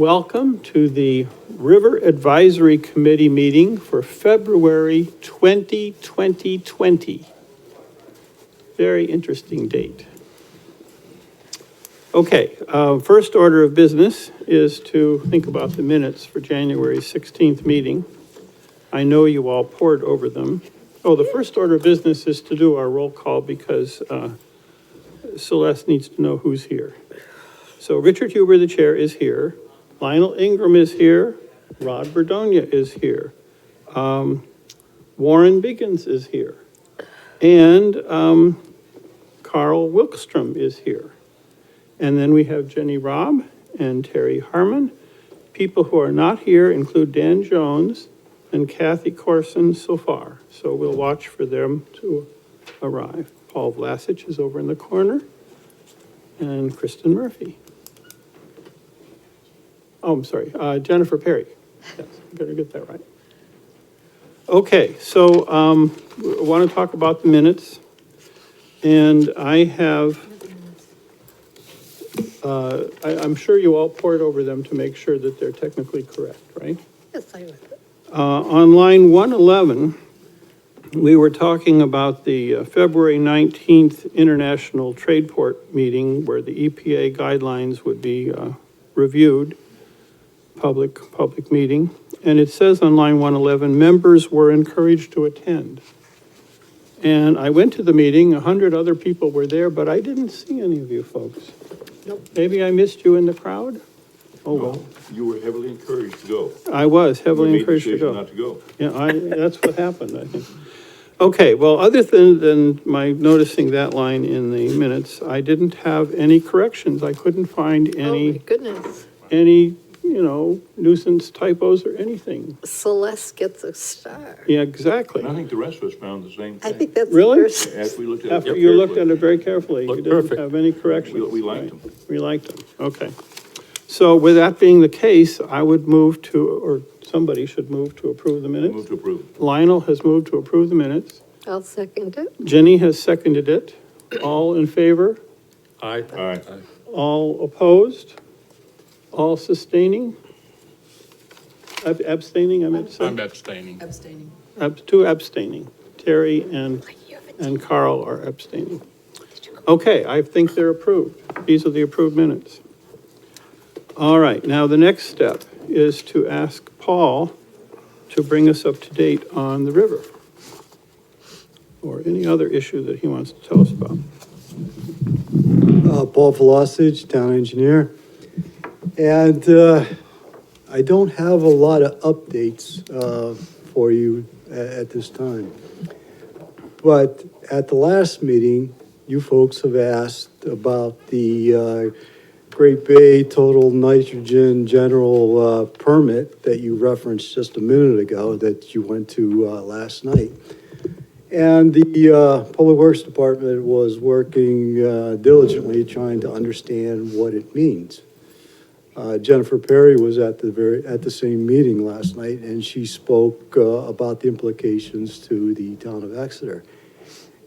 welcome to the River Advisory Committee meeting for February 2020. Very interesting date. Okay, first order of business is to think about the minutes for January 16th meeting. I know you all pored over them. Oh, the first order of business is to do our roll call because Celeste needs to know who's here. So Richard Huber, the chair, is here. Lionel Ingram is here. Rod Berdonia is here. Warren Biggins is here. And Carl Wilkstrom is here. And then we have Jenny Robb and Terry Harmon. People who are not here include Dan Jones and Kathy Corson so far. So we'll watch for them to arrive. Paul Vlasich is over in the corner. And Kristen Murphy. Oh, I'm sorry, Jennifer Perry. Yes, better get that right. Okay, so we want to talk about the minutes. And I have, I'm sure you all poured over them to make sure that they're technically correct, right? Yes, I would. On line 111, we were talking about the February 19th International Trade Port meeting where the EPA guidelines would be reviewed, public meeting. And it says on line 111, members were encouraged to attend. And I went to the meeting, 100 other people were there, but I didn't see any of you folks. Nope. Maybe I missed you in the crowd? Oh, well. No, you were heavily encouraged to go. I was heavily encouraged to You go. made the decision not to go. Yeah, that's what happened, I think. Okay, well, other than my noticing that line in the minutes, I didn't have any corrections. I couldn't find Oh, my any, goodness. nuisance typos or anything. Celeste gets a star. Yeah, exactly. And I think the rest of us found the same thing. I think that's the Really? first. As we looked at it. After you looked at it very carefully, you Looked didn't perfect. have any corrections. We liked Right. them. We liked them, okay. So with that being the case, I would move to, or somebody should move to approve the minutes. Move to approve. Lionel has moved to approve the minutes. I'll second it. Jenny has seconded it. All in favor? Aye. Aye. All opposed? All sustaining? Abstaining, I meant to say? I'm abstaining. Abstaining. Two abstaining. Terry and Carl are abstaining. Okay, I think they're approved. These are the approved minutes. All right, now the next step is to ask Paul to bring us up to date on the river or any other issue that he wants to tell us about. Paul Velocich, town engineer. And I don't have a lot of updates for you at this time. But at the last meeting, you folks have asked about the Great Bay Total Nitrogen General Permit that you referenced just a minute ago that you went to last night. And the Public Works Department was working diligently trying to understand what it means. Jennifer Perry was at the same meeting last night, and she spoke about the implications to the town of Exeter.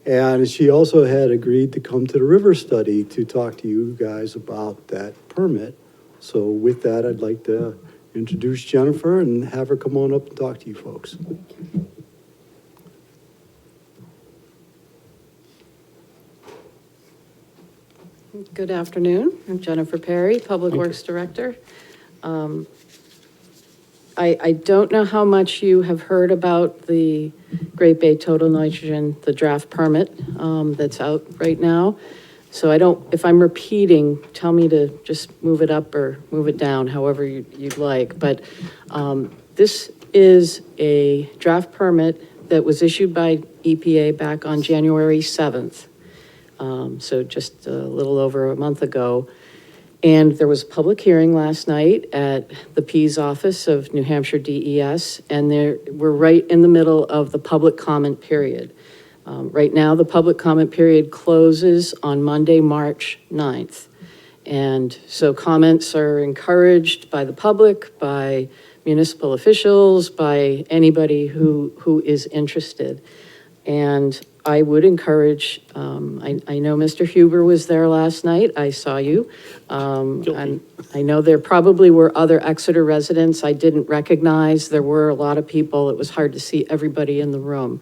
And she also had agreed to come to the river study to talk to you guys about that permit. So with that, I'd like to introduce Jennifer and have her come on up and talk to you folks. Good afternoon. I'm Jennifer Perry, Public Works Director. I don't know how much you have heard about the Great Bay Total Nitrogen, the draft permit that's out right now. So if I'm repeating, tell me to just move it up or move it down, however you'd like. But this is a draft permit that was issued by EPA back on January 7th. So just a little over a month ago. And there was a public hearing last night at the Pease office of New Hampshire DES, and we're right in the middle of the public comment period. Right now, the public comment period closes on Monday, March 9th. And so comments are encouraged by the public, by municipal officials, by anybody who is interested. And I would encourage, I know Mr. Huber was there last night, I saw you. And I know there probably were other Exeter residents I didn't recognize, there were a lot of people, it was hard to see everybody in the room.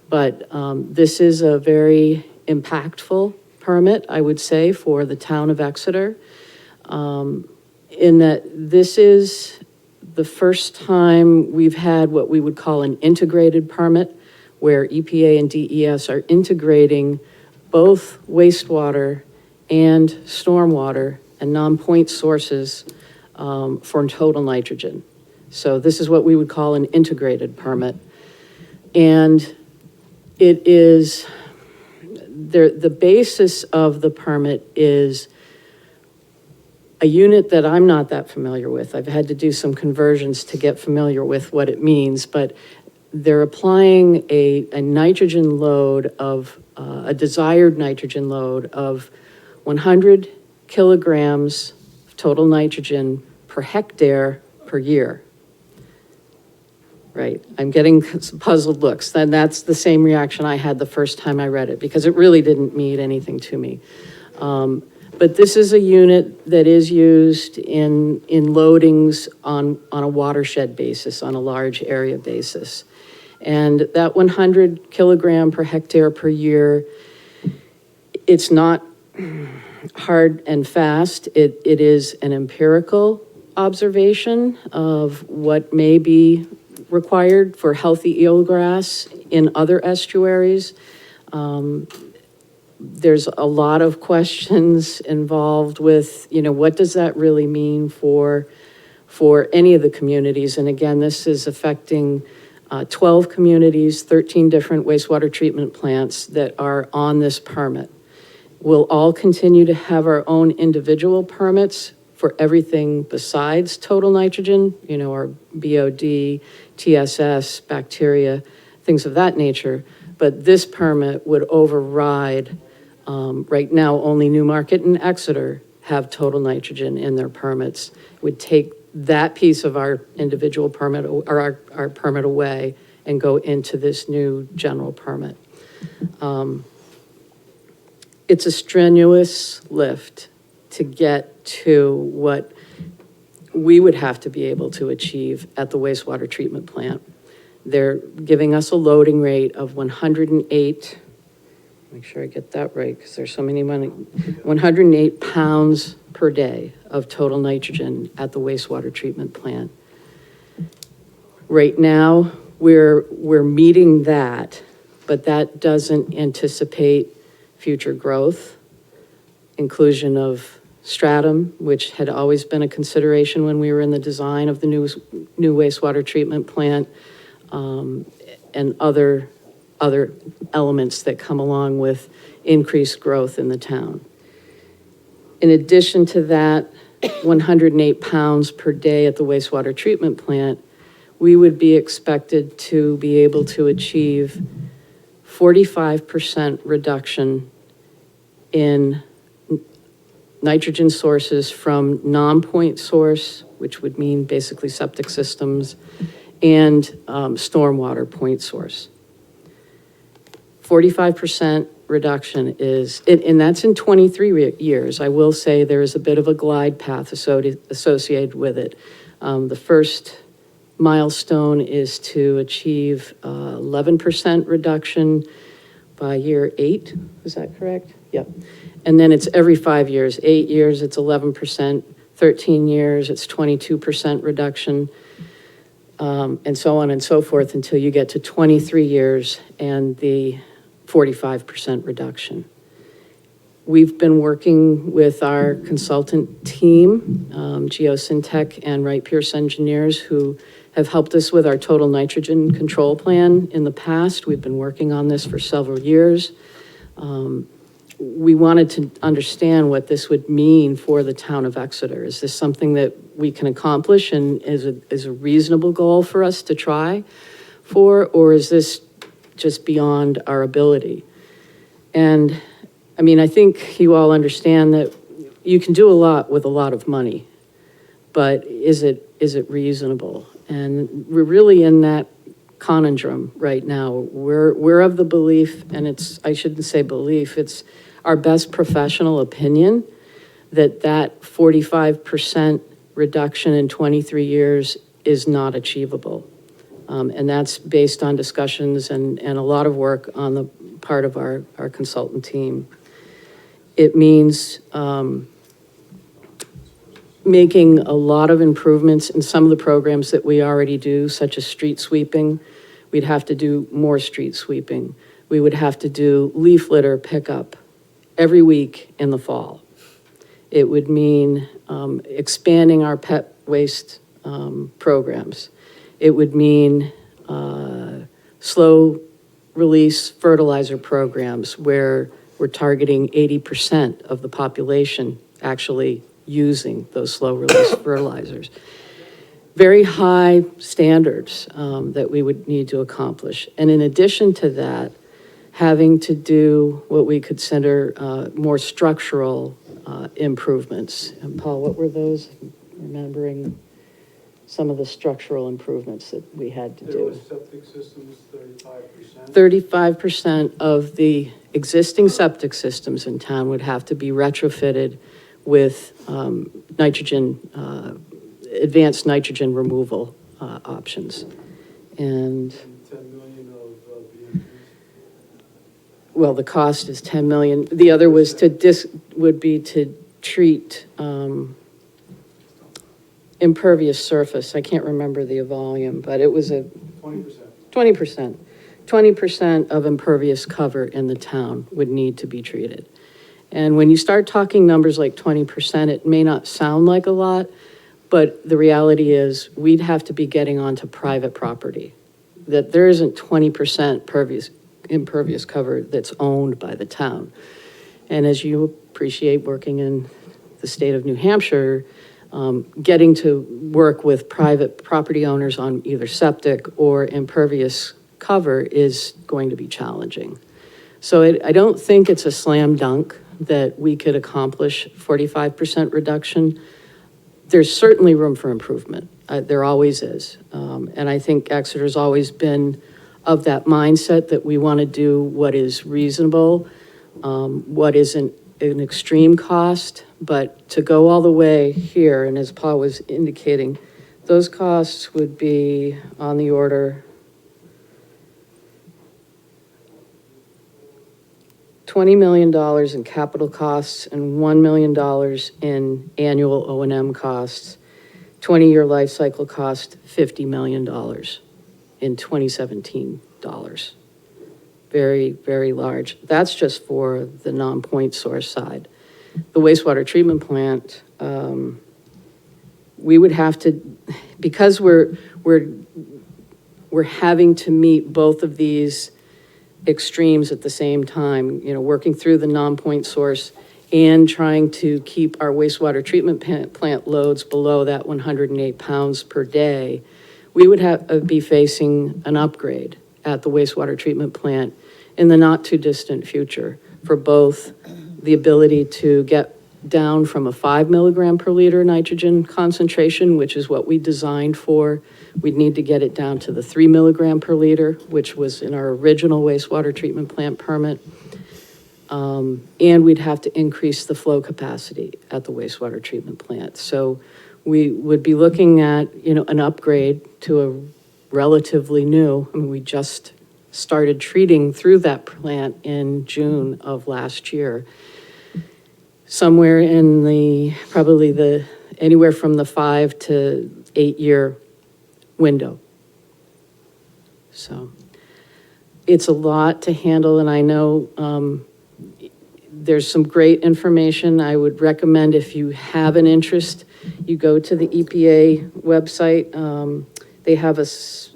But this is a very impactful permit, I would say, for the town of Exeter. In that this is the first time we've had what we would call an integrated permit, where EPA and DES are integrating both wastewater and stormwater and non-point sources for total nitrogen. So this is what we would call an integrated permit. And it is, the basis of the permit is a unit that I'm not that familiar with. I've had to do some conversions to get familiar with what it means, but they're applying a nitrogen load of, a desired nitrogen load of 100 kilograms of total nitrogen per hectare per year. Right, I'm getting some puzzled looks. Then that's the same reaction I had the first time I read it, because it really didn't mean anything to me. But this is a unit that is used in loadings on a watershed basis, on a large area basis. And that 100 kilogram per hectare per year, it's not hard and fast. It is an empirical observation of what may be required for healthy eelgrass in other estuaries. There's a lot of questions involved with, what does that really mean for any of the communities? And again, this is affecting 12 communities, 13 different wastewater treatment plants that are on this permit. We'll all continue to have our own individual permits for everything besides total nitrogen, our BOD, TSS, bacteria, things of that nature. But this permit would override, right now, only Newmarket and Exeter have total nitrogen in their permits. It would take that piece of our individual permit, or our permit away, and go into this new general permit. It's a strenuous lift to get to what we would have to be able to achieve at the wastewater treatment plant. They're giving us a loading rate of 108, make sure I get that right, because there's so many 108 pounds per day of total nitrogen at the wastewater treatment plant. Right now, we're meeting that, but that doesn't anticipate future growth, inclusion of stratum, which had always been a consideration when we were in the design of the new wastewater treatment plant, and other elements that come along with increased growth in the town. In addition to that, 108 pounds per day at the wastewater treatment plant, we would be expected to be able to achieve 45% reduction in nitrogen sources from non-point source, which would mean basically septic systems, and stormwater point source. 45% reduction is, and that's in 23 years. I will say there is a bit of a glide path associated with it. The first milestone is to achieve 11% reduction by year 8. Is that correct? Yep. And then it's every 5 years. 8 years, it's 11%. 13 years, it's 22% reduction. And so on and so forth until you get to 23 years and the 45% reduction. We've been working with our consultant team, Geosyntech and Wright Pierce Engineers, who have helped us with our total nitrogen control plan in the past. We've been working on this for several years. We wanted to understand what this would mean for the town of Exeter. Is this something that we can accomplish and is a reasonable goal for us to try for, or is this just beyond our ability? And I mean, I think you all understand that you can do a lot with a lot of money, but is it reasonable? And we're really in that conundrum right now. We're of the belief, and I shouldn't say belief, it's our best professional opinion that 45% reduction in 23 years is not achievable. And that's based on discussions and a lot of work on the part of our consultant team. It means making a lot of improvements in some of the programs that we already do, such as street sweeping. We'd have to do more street sweeping. We would have to do leaf litter pickup every week in the fall. It would mean expanding our pet waste programs. It would mean slow release fertilizer programs where we're targeting 80% of the population actually using those slow release fertilizers. Very high standards that we would need to accomplish. And in addition to that, having to do what we consider more structural improvements. And Paul, what were those? Remembering some of the structural improvements that we had to do. Septic systems, 35%. 35% of the existing septic systems in town would have to be retrofitted with advanced nitrogen removal options. And 10 million of BMPs. well, the cost is 10 million. The other was would be to treat impervious surface. I can't remember the volume, but it was 20%. 20% of impervious cover in the town would need to be treated. And when you start talking numbers like 20%, it may not sound like a lot, but the reality is we'd have to be getting onto private property. That there isn't 20% impervious cover that's owned by the town. And as you appreciate working in the state of New Hampshire, getting to work with private property owners on either septic or impervious cover is going to be challenging. So I don't think it's a slam dunk that we could accomplish 45% reduction. There's certainly room for improvement. There always is. And I think Exeter's always been of that mindset that we want to do what is reasonable, what isn't an extreme cost, but to go all the way here, and as Paul was indicating, those costs would be on the order $20 million in capital costs and $1 million in annual O&M costs, 20-year life cycle cost, $50 million in 2017 dollars. Very, very large. That's just for the non-point source side. The wastewater treatment plant, we would have to, because we're having to meet both of these extremes at the same time, working through the non-point source and trying to keep our wastewater treatment plant loads below that 108 pounds per day, we would be facing an upgrade at the wastewater treatment plant in the not too distant future for both the ability to get down from a 5 milligram per liter nitrogen concentration, which is what we designed for. We'd need to get it down to the 3 milligram per liter, which was in our original wastewater treatment plant permit. And we'd have to increase the flow capacity at the wastewater treatment plant. So we would be looking at, an upgrade to a relatively new, we just started treating through that plant in June of last year. Somewhere in anywhere from the 5 to 8 year window. So it's a lot to handle, and I know there's some great information. I would recommend, if you have an interest, you go to the EPA website. They have it's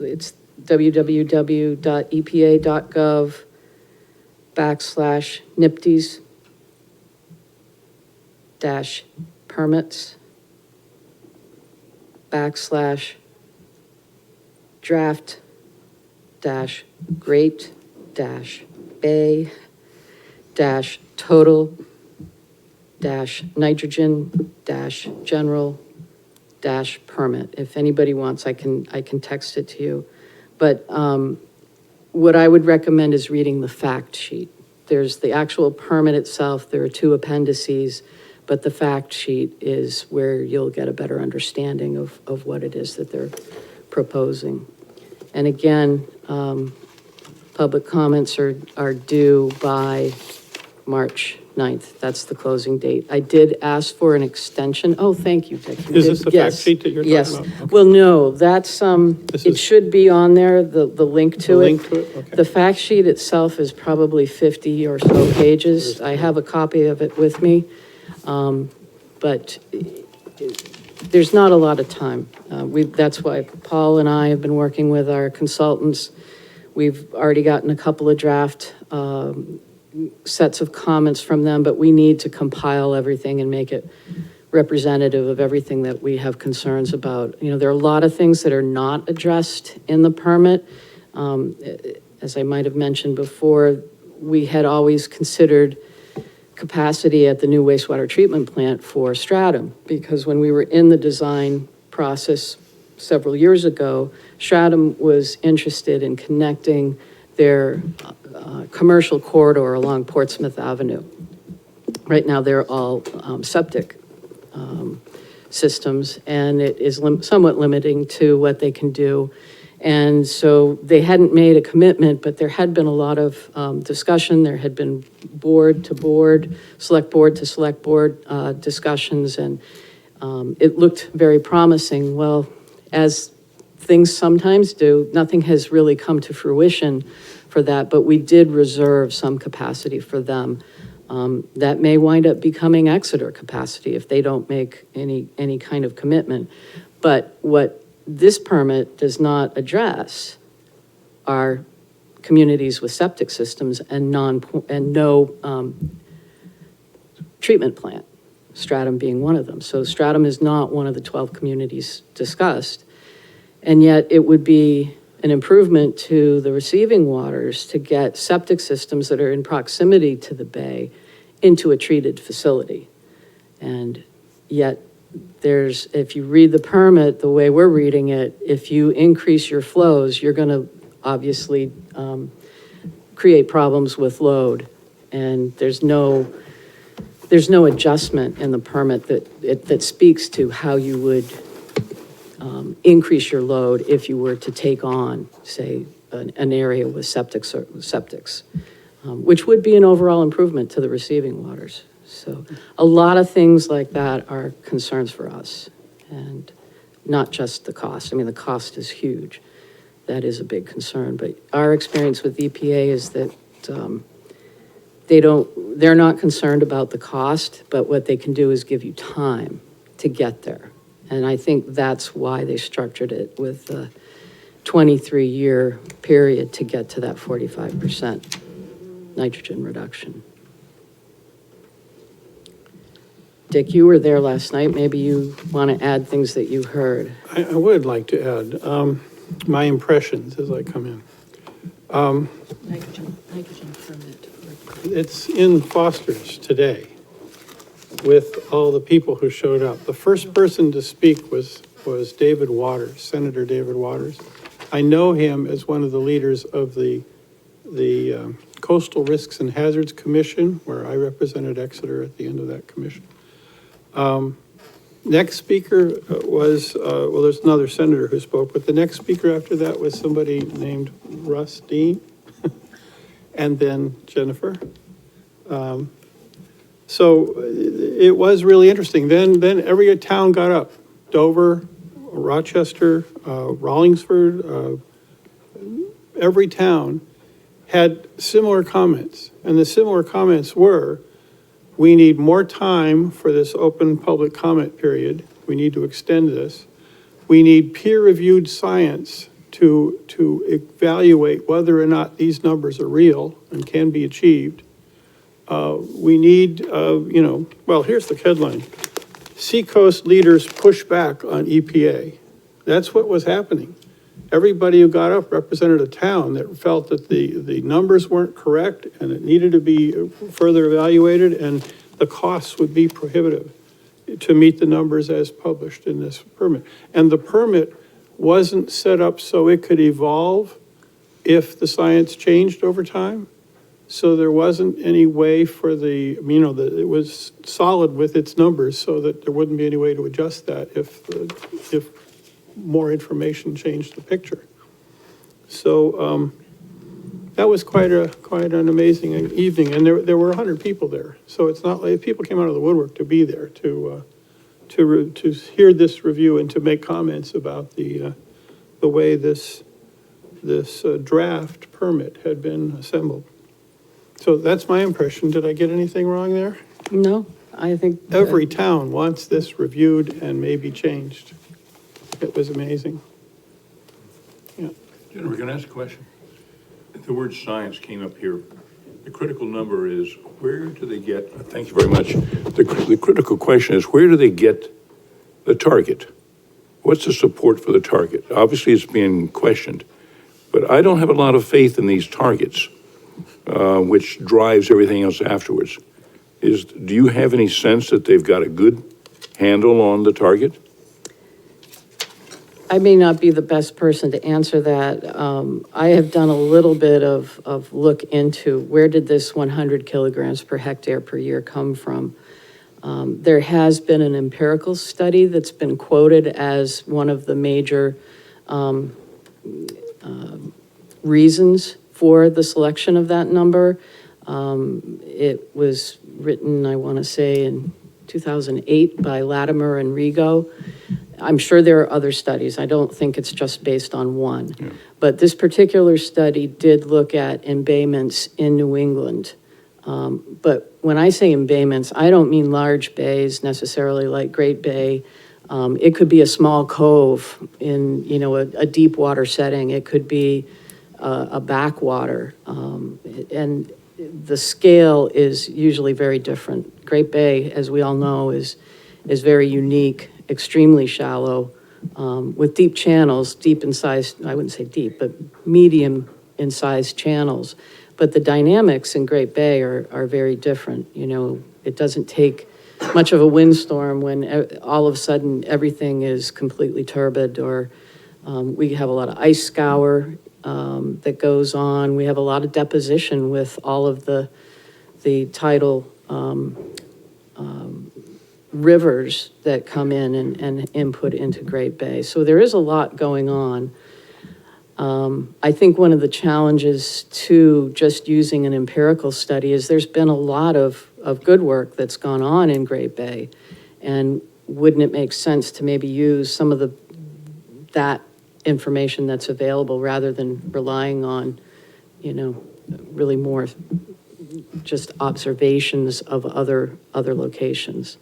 www.epa.gov/NIPTES-great-bay-total-nitrogen-general-permit. If anybody wants, I can text it to you. But what I would recommend is reading the fact sheet. There's the actual permit itself, there are 2 appendices, but the fact sheet is where you'll get a better understanding of what it is that they're proposing. And again, public comments are due by March 9th. That's the closing date. I did ask for an extension. Oh, thank you, Dick. You Is did- this the fact yes, sheet that you're talking yes. about? Okay. Well, no, that's, This it is- should be on there, the link to The it. link to it? Okay. The fact sheet itself is probably 50 or so pages. I have a copy of it with me. But there's not a lot of time. That's why Paul and I have been working with our consultants. We've already gotten a couple of draft sets of comments from them, but we need to compile everything and make it representative of everything that we have concerns about. You know, there are a lot of things that are not addressed in the permit. As I might have mentioned before, we had always considered capacity at the new wastewater treatment plant for Stratum, because when we were in the design process several years ago, Stratum was interested in connecting their commercial corridor along Portsmouth Avenue. Right now, they're all septic systems, and it is somewhat limiting to what they can do. And so they hadn't made a commitment, but there had been a lot of discussion. There had been board to board, select board to select board discussions, and it looked very promising. Well, as things sometimes do, nothing has really come to fruition for that, but we did reserve some capacity for them. That may wind up becoming Exeter capacity if they don't make any kind of commitment. But what this permit does not address are communities with septic systems and no treatment plant, Stratum being one of them. So Stratum is not one of the 12 communities discussed. And yet it would be an improvement to the receiving waters to get septic systems that are in proximity to the bay into a treated facility. And yet if you read the permit the way we're reading it, if you increase your flows, you're going to obviously create problems with load. And there's no adjustment in the permit that speaks to how you would increase your load if you were to take on, say, an area with septics, which would be an overall improvement to the receiving waters. So a lot of things like that are concerns for us, and not just the cost. I mean, the cost is huge. That is a big concern, but our experience with EPA is that they're not concerned about the cost, but what they can do is give you time to get there. And I think that's why they structured it with a 23-year period to get to that 45% nitrogen reduction. Dick, you were there last night. Maybe you want to add things that you heard. I would like to add my impressions as I come in. Nitrogen permit. It's in Foster's today with all the people who showed up. The first person to speak was David Waters, Senator David Waters. I know him as one of the leaders of the Coastal Risks and Hazards Commission, where I represented Exeter at the end of that commission. Next speaker was, well, there's another senator who spoke, but the next speaker after that was somebody named Russ Dean, and then Jennifer. So it was really interesting. Then every town got up. Dover, Rochester, Rollingsford, every town had similar comments. And the similar comments were, we need more time for this open public comment period. We need to extend this. We need peer-reviewed science to evaluate whether or not these numbers are real and can be achieved. We need, well, here's the headline. Seacoast leaders push back on EPA. That's what was happening. Everybody who got up represented a town that felt that the numbers weren't correct and it needed to be further evaluated, and the costs would be prohibitive to meet the numbers as published in this permit. And the permit wasn't set up so it could evolve if the science changed over time. So there wasn't any way for the, you know, it was solid with its numbers so that there wouldn't be any way to adjust that if more information changed the picture. So, that was quite an amazing evening, and there were 100 people there. So it's not like people came out of the woodwork to be there to hear this review and to make comments about the way this draft permit had been assembled. So that's my impression. Did I get anything wrong there? No, I think. Every town wants this reviewed and maybe changed. It was amazing. Yeah. Jennifer, can I ask a question? The word science came up here. The critical number is, where do they get, thank you very much. The critical question is, where do they get the target? What's the support for the target? Obviously, it's being questioned, but I don't have a lot of faith in these targets, which drives everything else afterwards. Do you have any sense that they've got a good handle on the target? I may not be the best person to answer that. I have done a little bit of look into where did this 100 kilograms per hectare per year come from. There has been an empirical study that's been quoted as one of the major reasons for the selection of that number. It was written, I want to say, in 2008 by Latimer and Rigo. I'm sure there are other studies. I don't think it's just based on one. Yeah. But this particular study did look at embayments in New England. But when I say embayments, I don't mean large bays necessarily like Great Bay. It could be a small cove in, you know, a deep water setting. It could be a backwater. And the scale is usually very different. Great Bay, as we all know, is very unique, extremely shallow, with deep channels, deep in size, I wouldn't say deep, but medium in size channels. But the dynamics in Great Bay are very different. You know, it doesn't take much of a windstorm when all of a sudden everything is completely turbid, or we have a lot of ice scour that goes on. We have a lot of deposition with all of the tidal rivers that come in and input into Great Bay. So there is a lot going on. I think one of the challenges to just using an empirical study is there's been a lot of good work that's gone on in Great Bay. And wouldn't it make sense to maybe use some of that information that's available rather than relying on, you know, really more just observations of other locations.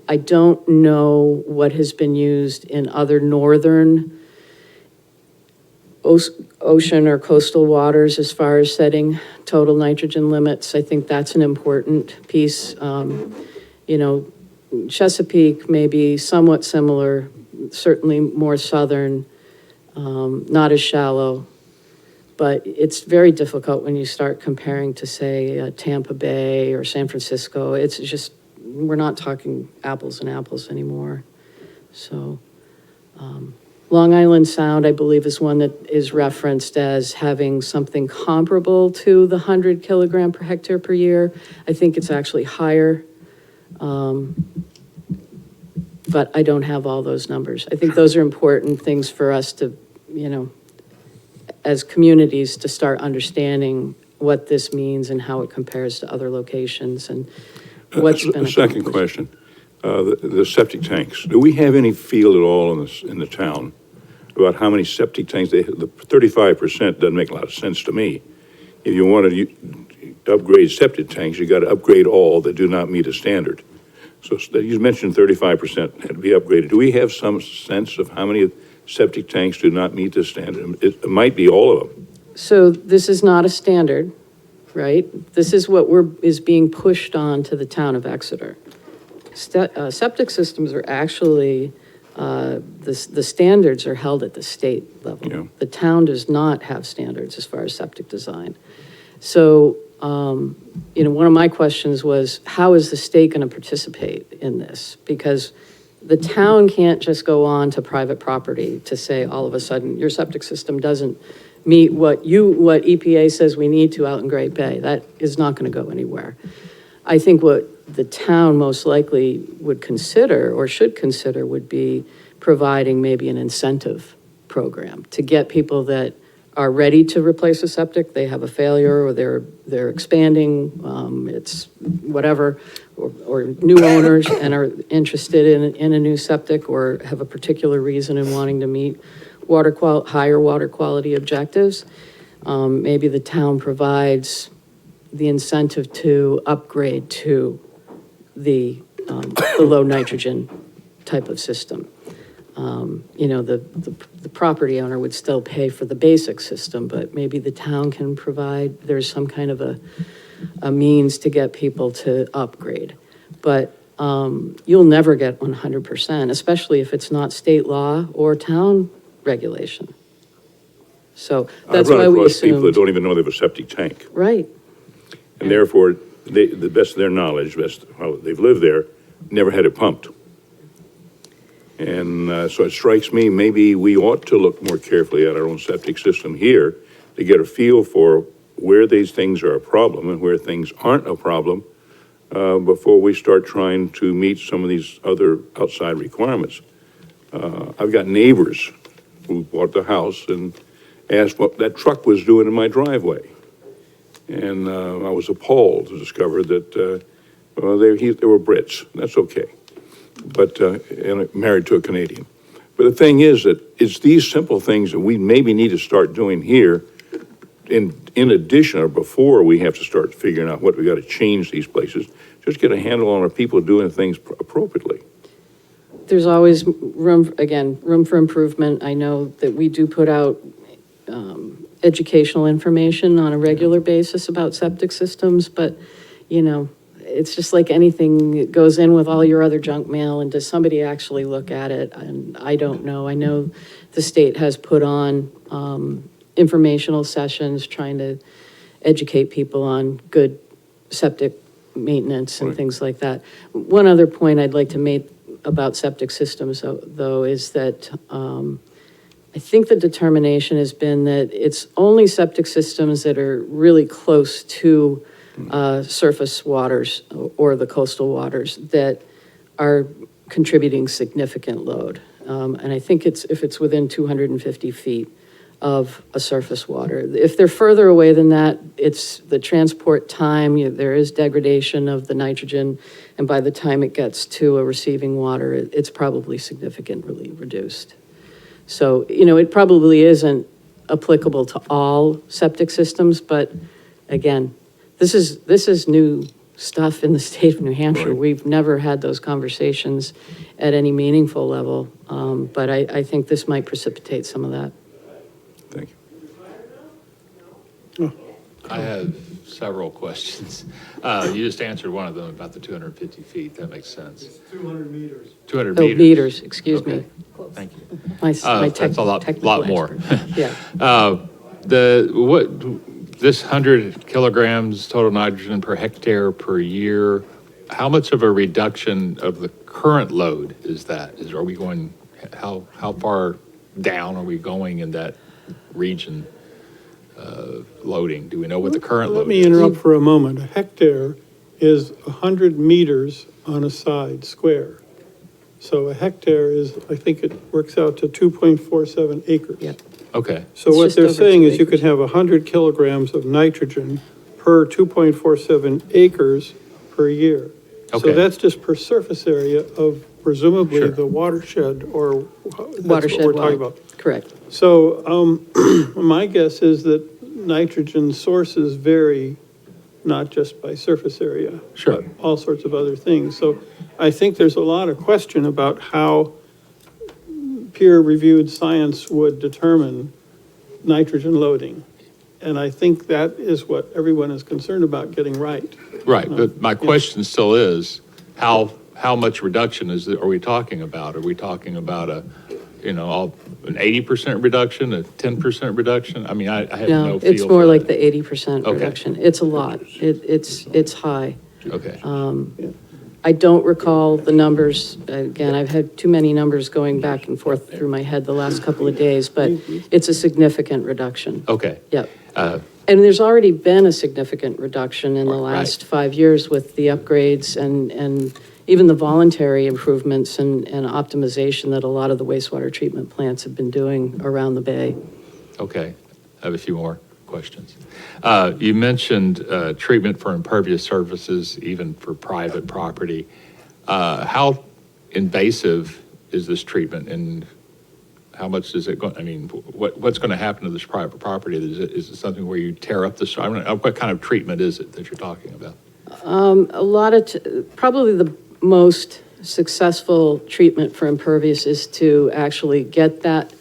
I don't know what has been used in other northern ocean or coastal waters as far as setting total nitrogen limits. I think that's an important piece. You know, Chesapeake may be somewhat similar, certainly more southern, not as shallow, but it's very difficult when you start comparing to, say, Tampa Bay or San Francisco. It's just, we're not talking apples and apples anymore. So, Long Island Sound, I believe, is one that is referenced as having something comparable to the 100 kilogram per hectare per year. I think it's actually higher, but I don't have all those numbers. I think those are important things for us to, you know, as communities, to start understanding what this means and how it compares to other locations and what's been accomplished. Second question, the septic tanks. Do we have any feel at all in the town about how many septic tanks? The 35% doesn't make a lot of sense to me. If you want to upgrade septic tanks, you got to upgrade all that do not meet a standard. So you mentioned 35% had to be upgraded. Do we have some sense of how many septic tanks do not meet the standard? It might be all of them. So this is not a standard, right? This is what is being pushed on to the town of Exeter. Septic systems are actually, the standards are held at the state level. Yeah. The town does not have standards as far as septic design. So, you know, one of my questions was, how is the state going to participate in this? Because the town can't just go on to private property to say all of a sudden, your septic system doesn't meet what EPA says we need to out in Great Bay. That is not gonna go anywhere. I think what the town most likely would consider, or should consider, would be providing maybe an incentive program to get people that are ready to replace a septic, they have a failure, or they're expanding, it's whatever, or new owners and are interested in a new septic, or have a particular reason in wanting to meet higher water quality objectives. Maybe the town provides the incentive to upgrade to the low nitrogen type of system. You know, the property owner would still pay for the basic system, but maybe the town can provide, there's some kind of a means to get people to upgrade. But you'll never get 100%, especially if it's not state law or town regulation. So that's why we I've run across people that assumed. don't even know they have a septic tank. Right, And therefore, they, the best of their knowledge, best how they've lived there, never had it pumped. And so it strikes me, maybe we ought to look more carefully at our own septic system here to get a feel for where these things are a problem and where things aren't a problem before we start trying to meet some of these other outside requirements. I've got neighbors who bought the house and asked what that truck was doing in my driveway. And I was appalled to discover that, well, they were Brits. That's okay. But, and married to a Canadian. But the thing is that it's these simple things that we maybe need to start doing here in addition or before we have to start figuring out what we got to change these places. Just get a handle on our people doing things appropriately. there's always room for improvement. I know that we do put out educational information on a regular basis about septic systems, but, you know, it's just like anything, it goes in with all your other junk mail, and does somebody actually look at it? And I don't know. I know the state has put on informational sessions trying to educate people on good septic maintenance and Right. things like that. One other point I'd like to make about septic systems, though, is that I think the determination has been that it's only septic systems that are really close to surface waters or the coastal waters that are contributing significant load. And I think if it's within 250 feet of a surface water. If they're further away than that, it's the transport time, there is degradation of the nitrogen, and by the time it gets to a receiving water, it's probably significantly reduced. So, you know, it probably isn't applicable to all septic systems, but again, this is new stuff in the state of New Hampshire. Right. We've never had those conversations at any meaningful level, but I think this might precipitate some of that. Thank you. I have several questions. You just answered one of them about the 250 feet. That makes sense. It's 200 meters. 200 Oh, meters. meters, excuse me. Okay. Thank you. My That's a lot technical more. expert. Yeah. This 100 kilograms total nitrogen per hectare per year, how much of a reduction of the current load is that? Are we going, how far down are we going in that region loading? Do we know what the current Let load me is? interrupt for a moment. A hectare is 100 meters on a side square. So a hectare is, I think it works out to 2.47 acres. Yep. Okay, So It's what just they're over saying 2 is you could acres. have 100 kilograms of nitrogen per 2.47 acres per year. So Okay. that's just per surface area of presumably Sure. the watershed or that's what Watershed we're talking well. about. Correct. So, my guess is that nitrogen sources vary not just by surface area. Sure. But all sorts of other things. So I think there's a lot of question about how peer-reviewed science would determine nitrogen loading. And I think that is what everyone is concerned about getting right. right, but my question still is, how much reduction are we talking about? Are we talking about an 80% reduction, a 10% reduction? I mean, I have no No, feel it's for more like that. the 80% Okay. reduction. It's a lot. It's high. Okay, I don't recall the numbers. Again, I've had too many numbers going back and forth through my head the last couple of days, but it's a significant reduction. Okay. Yep. Uh, And there's already been a significant reduction in the Right. last 5 years with the upgrades and even the voluntary improvements and optimization that a lot of the wastewater treatment plants have been doing around the bay. Okay, I have a few more questions. You mentioned treatment for impervious surfaces, even for private property. How invasive is this treatment, and how much is it going, I mean, what's going to happen to this private property? Is it something where you tear up the, I don't know, what kind of treatment is it that you're talking about? A lot of, probably the most successful treatment for impervious is to actually get that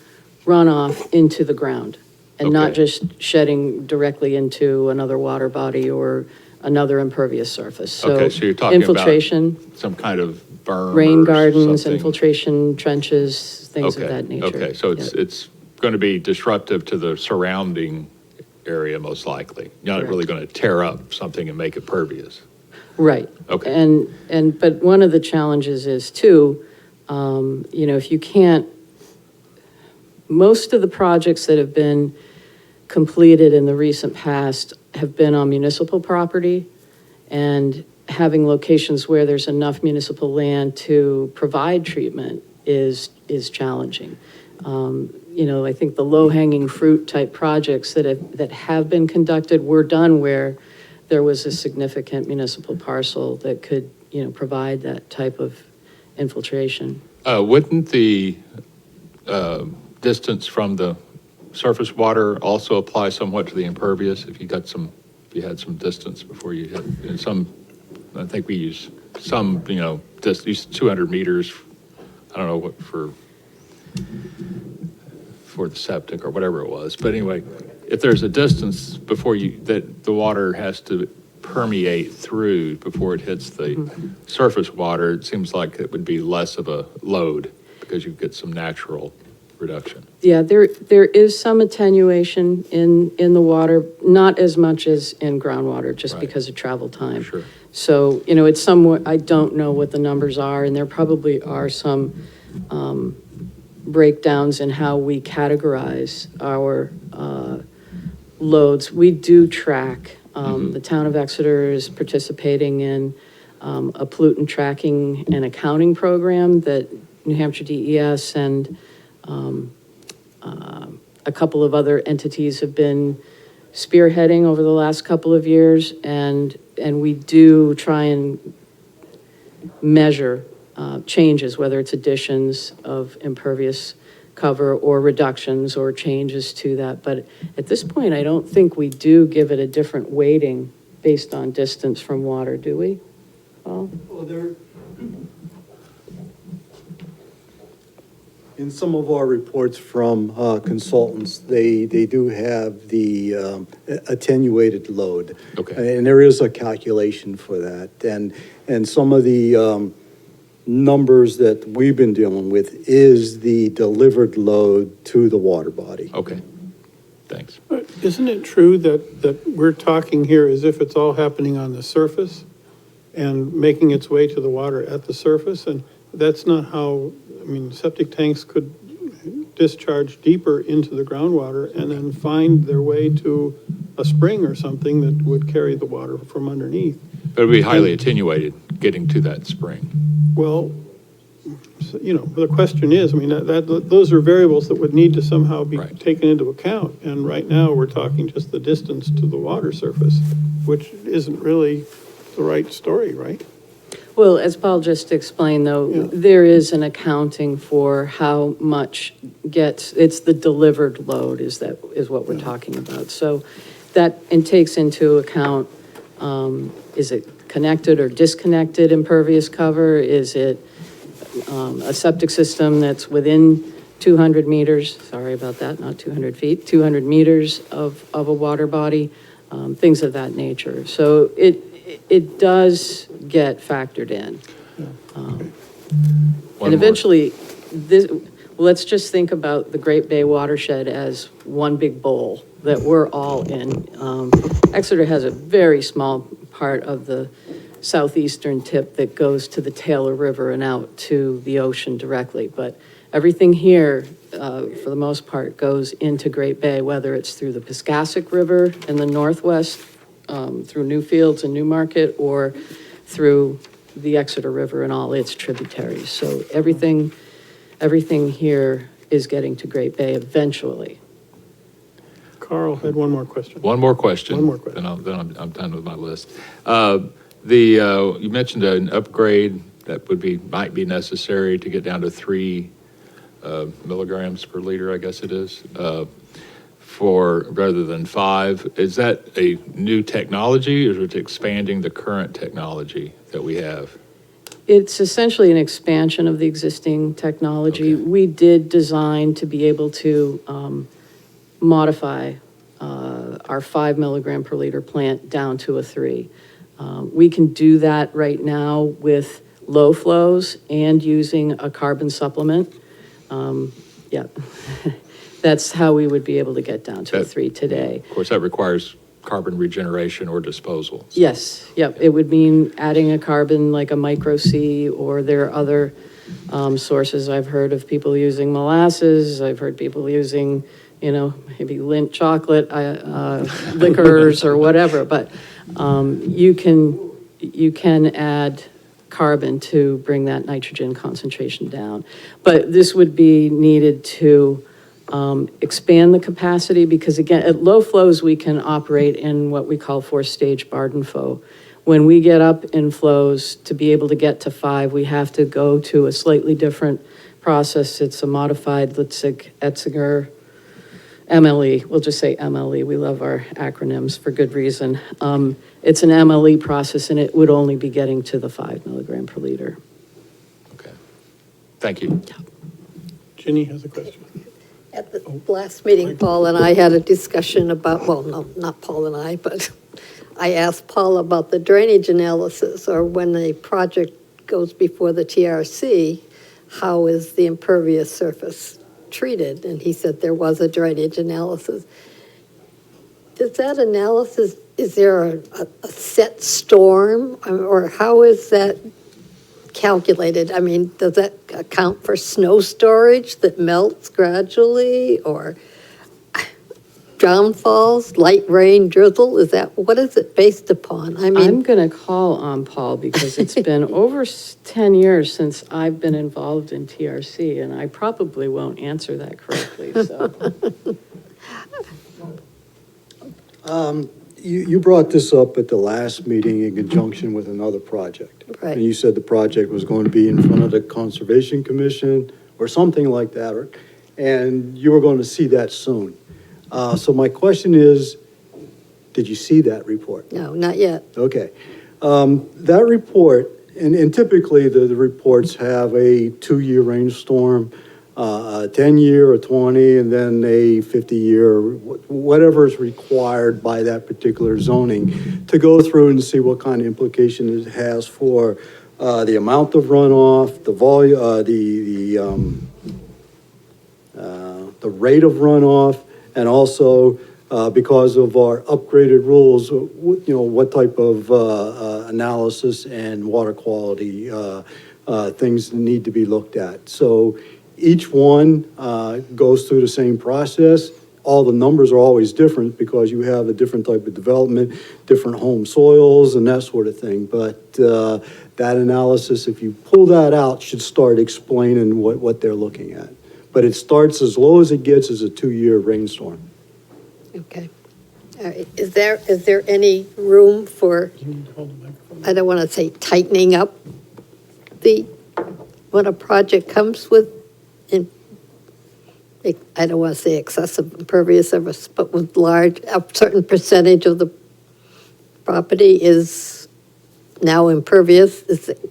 runoff into the ground and not Okay. just shedding directly into another water body or another impervious surface. Okay, so you're talking about infiltration, some kind of berm rain or gardens, something? infiltration trenches, things of Okay, that nature. okay, so Yep. it's going to be disruptive to the surrounding area most likely. You're not really going to tear up something and make it pervious. Right. Okay. But one of the challenges is too, if you can't, most of the projects that have been completed in the recent past have been on municipal property, and having locations where there's enough municipal land to provide treatment is challenging. I think the low-hanging fruit type projects that have been conducted were done where there was a significant municipal parcel that could, provide that type of infiltration. Wouldn't the distance from the surface water also apply somewhat to the impervious if you had some distance before you hit, and some, I think we use some, just use 200 meters, I don't know what for the septic or whatever it was, but anyway, if there's a distance before that the water has to permeate through before it hits the surface water, it seems like it would be less of a load because you get some natural reduction. Yeah, there is some attenuation in the water, not as much as in groundwater, just Right. because of travel time. Sure. So, it's somewhat, I don't know what the numbers are, and there probably are some breakdowns in how we categorize our loads. We do track, the town of Exeter is participating in a pollutant tracking and accounting program that New Hampshire DES and a couple of other entities have been spearheading over the last couple of years, and we do try and measure changes, whether it's additions of impervious cover or reductions or changes to that. But at this point, I don't think we do give it a different weighting based on distance from water, do we? Paul? Well, in some of our reports from consultants, they do have the attenuated load. Okay. And there is a calculation for that. And some of the numbers that we've been dealing with is the delivered load to the water body. Okay, thanks. But isn't it true that we're talking here as if it's all happening on the surface and making its way to the water at the surface? And that's not how, septic tanks could discharge deeper into the groundwater and then find their way to a spring or something that would carry the water from underneath. But it would be highly attenuated getting to that spring. Well, the question is, those are variables that would need to somehow be Right. taken into account. And right now, we're talking just the distance to the water surface, which isn't really the right story, right? Well, as Paul just explained, though, Yeah. there is an accounting for how much it's the delivered load is what we're talking about. So that, and takes into account, is it connected or disconnected impervious cover? Is it a septic system that's within 200 meters, sorry about that, not 200 feet, 200 meters of a water body, things of that nature. So it does get factored in. One And more. eventually, let's just think about the Great Bay watershed as one big bowl that we're all in. Exeter has a very small part of the southeastern tip that goes to the Taylor River and out to the ocean directly. But everything here, for the most part, goes into Great Bay, whether it's through the Piscassic River in the northwest, through Newfields and Newmarket, or through the Exeter River and all its tributaries. So everything here is getting to Great Bay eventually. Carl had one more question. One more question. One more question. Then I'm done with my list. You mentioned an upgrade that might be necessary to get down to 3 milligrams per liter, I guess it is, rather than 5. Is that a new technology, or is it expanding the current technology that we have? It's essentially an expansion of the existing technology. Okay. We did design to be able to modify our 5 milligram per liter plant down to a 3. We can do that right now with low flows and using a carbon supplement. Yeah, that's how we would be able to get down to a 3 today. Of course, that requires carbon regeneration or disposal. Yes, yep, it would mean adding a carbon like a micro C, or there are other sources. I've heard of people using molasses, I've heard people using, maybe Lindt chocolate, liquors or whatever, but you can add carbon to bring that nitrogen concentration down. But this would be needed to expand the capacity, because again, at low flows, we can operate in what we call 4-stage Bardenfaux. When we get up in flows, to be able to get to 5, we have to go to a slightly different process. It's a modified Etzinger MLE. We'll just say MLE. We love our acronyms for good reason. It's an MLE process, and it would only be getting to the 5 milligram per liter. Okay. Thank you. Ginny has a question. At the last meeting, Paul and I had a discussion about, well, no, not Paul and I, but I asked Paul about the drainage analysis, or when a project goes before the TRC, how is the impervious surface treated? And he said there was a drainage analysis. Does that analysis, is there a set storm, or how is that calculated? I mean, does that account for snow storage that melts gradually, or downfalls, light rain, drizzle? What is it based upon? I mean, I'm going to call on Paul, because it's been over 10 years since I've been involved in TRC, and I probably won't answer that correctly, so. You brought this up at the last meeting in conjunction with another project. Right. And you said the project was going to be in front of the Conservation Commission or something like that, and you were going to see that soon. So my question is, did you see that report? no, not yet. Okay. That report, and typically the reports have a 2-year rainstorm, a 10-year, a 20, and then a 50-year, whatever is required by that particular zoning, to go through and see what kind of implication it has for the amount of runoff, the volume, the rate of runoff, and also because of our upgraded rules, what type of analysis and water quality things need to be looked at. So each one goes through the same process. All the numbers are always different because you have a different type of development, different home soils and that sort of thing. But that analysis, if you pull that out, should start explaining what they're looking at. But it starts as low as it gets as a 2-year rainstorm. Okay. All right. Is there any room for, I don't want to say tightening up when a project comes with, I don't want to say excessive impervious surface, but with a certain percentage of the property is now impervious?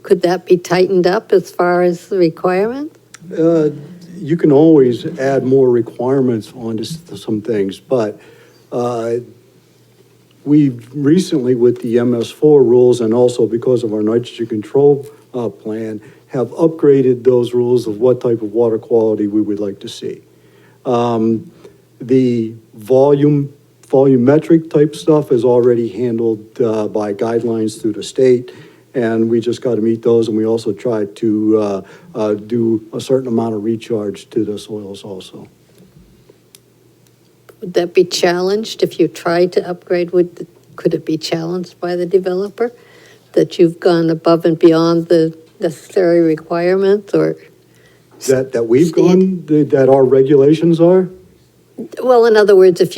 Could that be tightened up as far as the requirement? You can always add more requirements onto some things, but we've recently, with the MS4 rules and also because of our nitrogen control plan, have upgraded those rules of what type of water quality we would like to see. The volumetric type stuff is already handled by guidelines through the state, And we just got to meet those, and we also try to do a certain amount of recharge to the soils also. Would that be challenged if you tried to upgrade? Could it be challenged by the developer that you've gone above and beyond the necessary requirements, or? That we've gone, that our regulations are? Well, in other words, if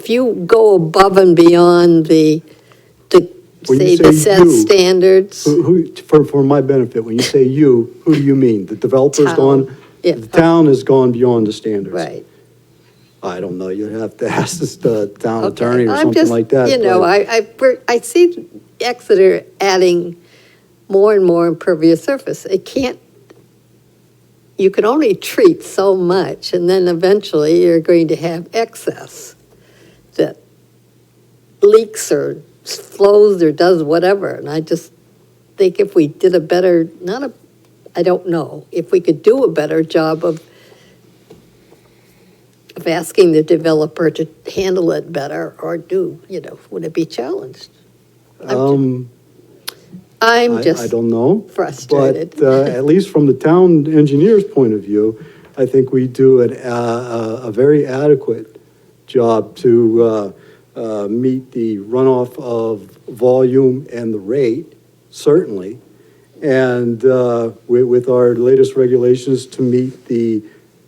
you go above and beyond When you say, the say set you, standards, For my benefit, when you say you, who do you mean? The developer's Town. gone? Yeah. The town has gone beyond the standards. right? I don't know, you'd have to ask the town Okay. attorney or I'm something just, like that. You know, but- I see Exeter adding more and more impervious surface. You can only treat so much, and then eventually you're going to have excess that leaks or flows or does whatever. And I just think if we did I don't know, if we could do a better job of asking the developer to handle it better, or would it be challenged? I I'm just don't know. frustrated. But at least from the town engineer's point of view, I think we do a very adequate job to meet the runoff of volume and the rate, certainly. And with our latest regulations to meet the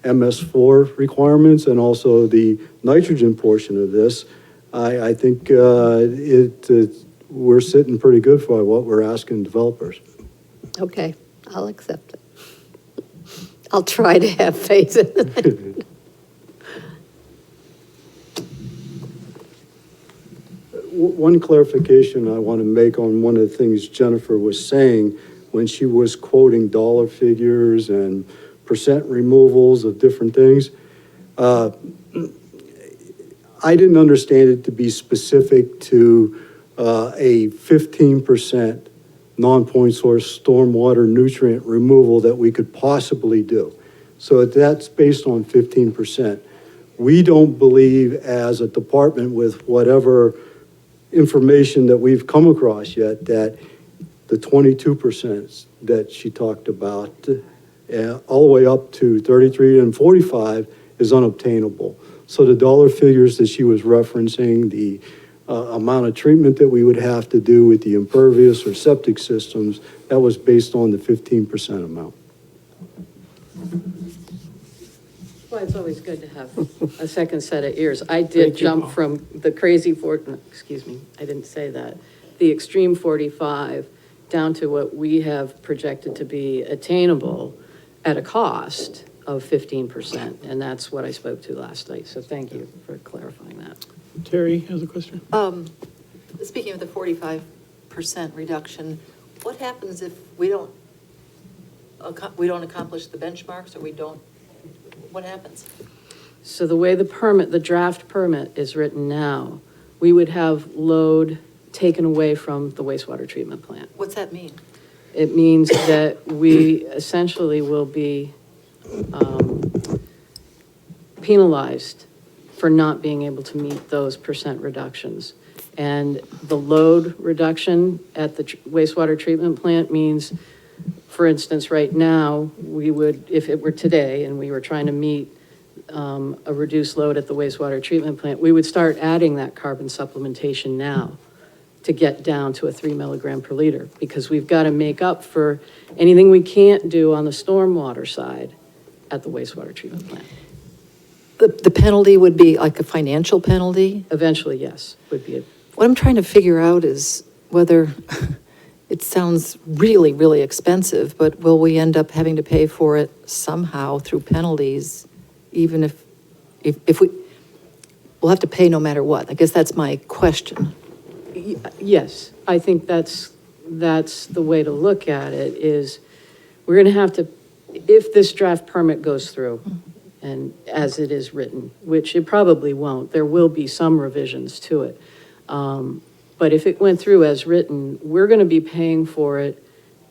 MS4 requirements and also the nitrogen portion of this, I think we're sitting pretty good for what we're asking developers. Okay, I'll accept it. I'll try to have faith in it. One clarification I want to make on one of the things Jennifer was saying when she was quoting dollar figures and percent removals of different things. I didn't understand it to be specific to a 15% non-point source stormwater nutrient removal that we could possibly do. So that's based on 15%. We don't believe as a department with whatever information that we've come across yet that the 22% that she talked about, all the way up to 33 and 45 is unobtainable. So the dollar figures that she was referencing, the amount of treatment that we would have to do with the impervious or septic systems, that was based on the 15% amount. Well, it's always good to have a second set of ears. I did jump from the crazy excuse me, I didn't say that, the extreme 45 down to what we have projected to be attainable at a cost of 15%. And that's what I spoke to last night. So thank you for clarifying that. Terry has a question? Speaking of the 45% reduction, what happens if we don't accomplish the benchmarks, or what happens? So the way the draft permit is written now, we would have load taken away from the wastewater treatment plant. What's that mean? It means that we essentially will be penalized for not being able to meet those percent reductions. And the load reduction at the wastewater treatment plant means, for instance, right now, we would, if it were today and we were trying to meet a reduced load at the wastewater treatment plant, we would start adding that carbon supplementation now to get down to a 3 milligram per liter, because we've got to make up for anything we can't do on the stormwater side at the wastewater treatment plant. The penalty would be like a financial penalty? Eventually, yes, would be What I'm trying to figure out is whether, it sounds really, really expensive, but will we end up having to pay for it somehow through penalties, even if we'll have to pay no matter what? I guess that's my question. Yes, I think that's the way to look at it, is we're going to have to, if this draft permit goes through, and as it is written, which it probably won't, there will be some revisions to it. But if it went through as written, we're going to be paying for it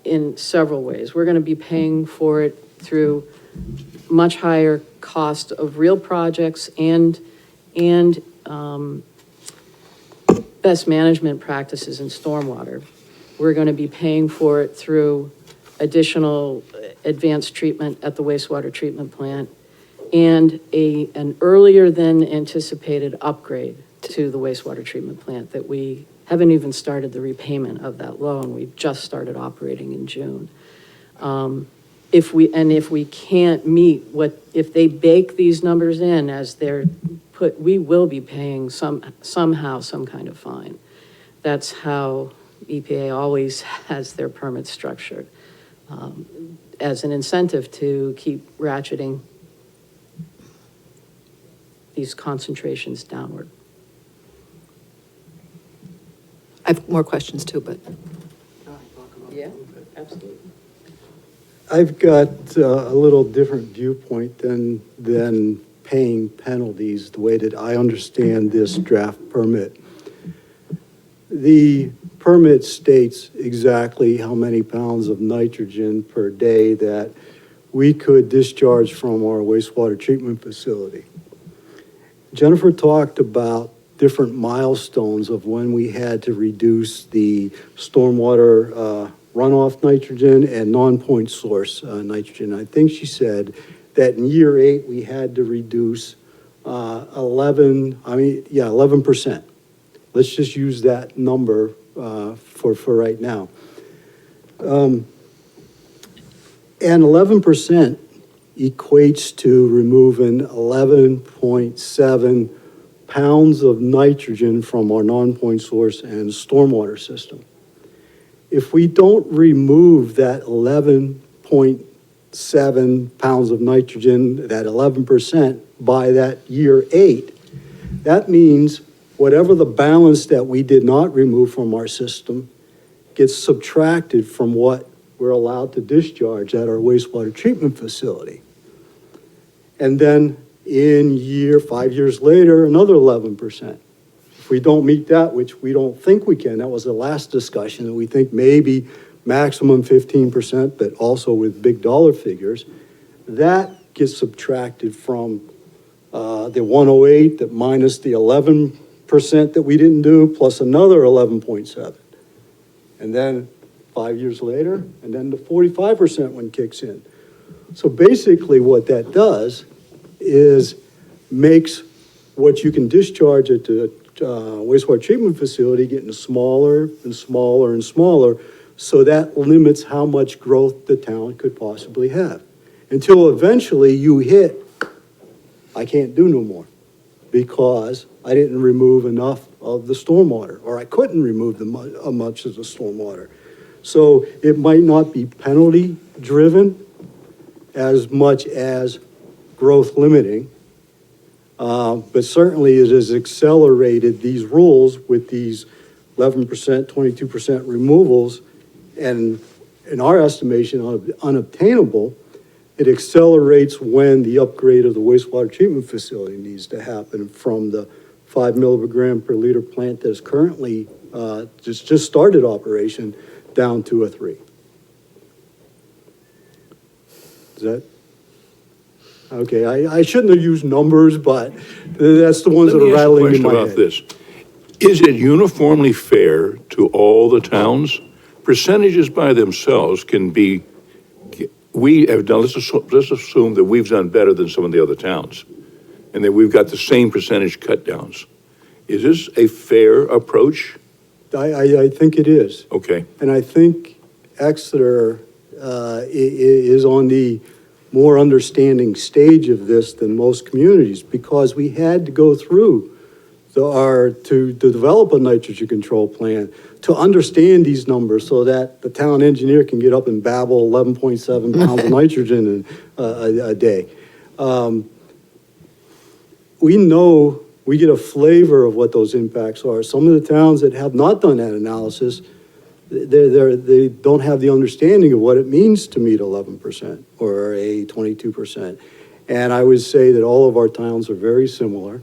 in several ways. We're going to be paying for it through much higher cost best management practices in stormwater. We're going to be paying for it through additional advanced treatment at the wastewater treatment plant and an earlier than anticipated upgrade to the wastewater treatment plant that we haven't even started the repayment of that loan. We've just started operating in June. If we can't meet if they bake these numbers in as they're put, we will be paying somehow some kind of fine. That's how EPA always has their permits structured, as an incentive to keep ratcheting these concentrations downward. I have more questions too, but Yeah, absolutely. I've got a little different viewpoint than paying penalties, the way that I understand this draft permit. The permit states exactly how many pounds of nitrogen per day that we could discharge from our wastewater treatment facility. Jennifer talked about different milestones of when we had to reduce the stormwater runoff nitrogen and non-point source nitrogen. I think she said that in year 8, we had to reduce 11%. Let's just use that number for right now. And 11% equates to removing 11.7 pounds of nitrogen from our non-point source and stormwater system. If we don't remove that 11.7 pounds of nitrogen, that 11% by that year 8, that means whatever the balance that we did not remove from our system gets subtracted from what we're allowed to discharge at our wastewater treatment facility. And then 5 years later, another 11%. If we don't meet that, which we don't think we can, that was the last discussion, and we think maybe maximum 15%, but also with big dollar figures, that gets subtracted from the 108, that minus the 11% that we didn't do, plus another 11.7. And then 5 years later, and then the 45% one kicks in. So basically what that does is makes what you can discharge at the wastewater treatment facility getting smaller and smaller and smaller, so that limits how much growth the town could possibly have. Until eventually you hit, I can't do no more, because I didn't remove enough of the stormwater, or I couldn't remove much of the stormwater. So it might not be penalty driven as much as growth limiting, but certainly it has accelerated these rules with these 11%, 22% removals, and in our estimation, unobtainable. It accelerates when the upgrade of the wastewater treatment facility needs to happen from the 5 milligram per liter plant that is currently just started operation down to a 3. Is that? Okay, I shouldn't have used numbers, but that's the ones that are rattling in my head. Let me ask a question about this. Is it uniformly fair to all the towns? Percentages by themselves can be, we have done, let's assume that we've done better than some of the other towns, and that we've got the same percentage cut downs. Is this a fair approach? I think it is. Okay. And I think Exeter is on the more understanding stage of this than most communities, because we had to go through to develop a nitrogen control plan to understand these numbers so that the town engineer can get up and babble 11.7 pounds of nitrogen a day. We know, we get a flavor of what those impacts are. Some of the towns that have not done that analysis, they don't have the understanding of what it means to meet 11% or a 22%. And I would say that all of our towns are very similar.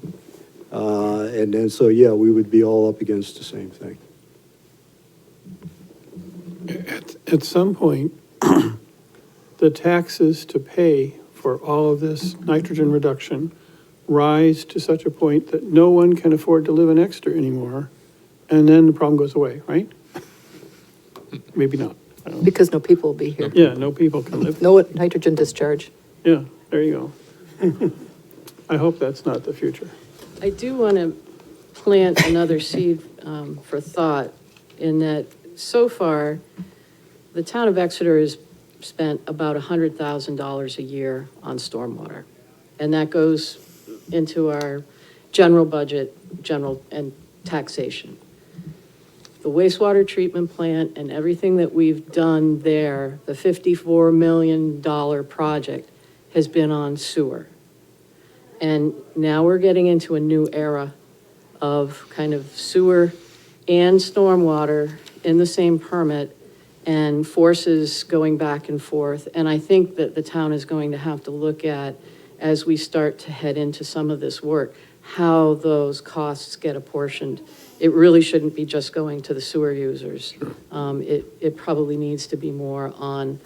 And then, so yeah, we would be all up against the same thing. At some point, the taxes to pay for all of this nitrogen reduction rise to such a point that no one can afford to live in Exeter anymore, and then the problem goes away, right? Maybe not. I don't know. Because no people will be here. Yeah, no people can live. No nitrogen discharge. Yeah, there you go. I hope that's not the future. I do want to plant another seed for thought in that so far, the town of Exeter has spent about $100,000 a year on stormwater. And that goes into our general budget, general and taxation. The wastewater treatment plant and everything that we've done there, the $54 million project, has been on sewer. And now we're getting into a new era of kind of sewer and stormwater in the same permit and forces going back and forth. And I think that the town is going to have to look at, as we start to head into some of this work, how those costs get apportioned. It really shouldn't be just going to the sewer users. It probably needs to be more on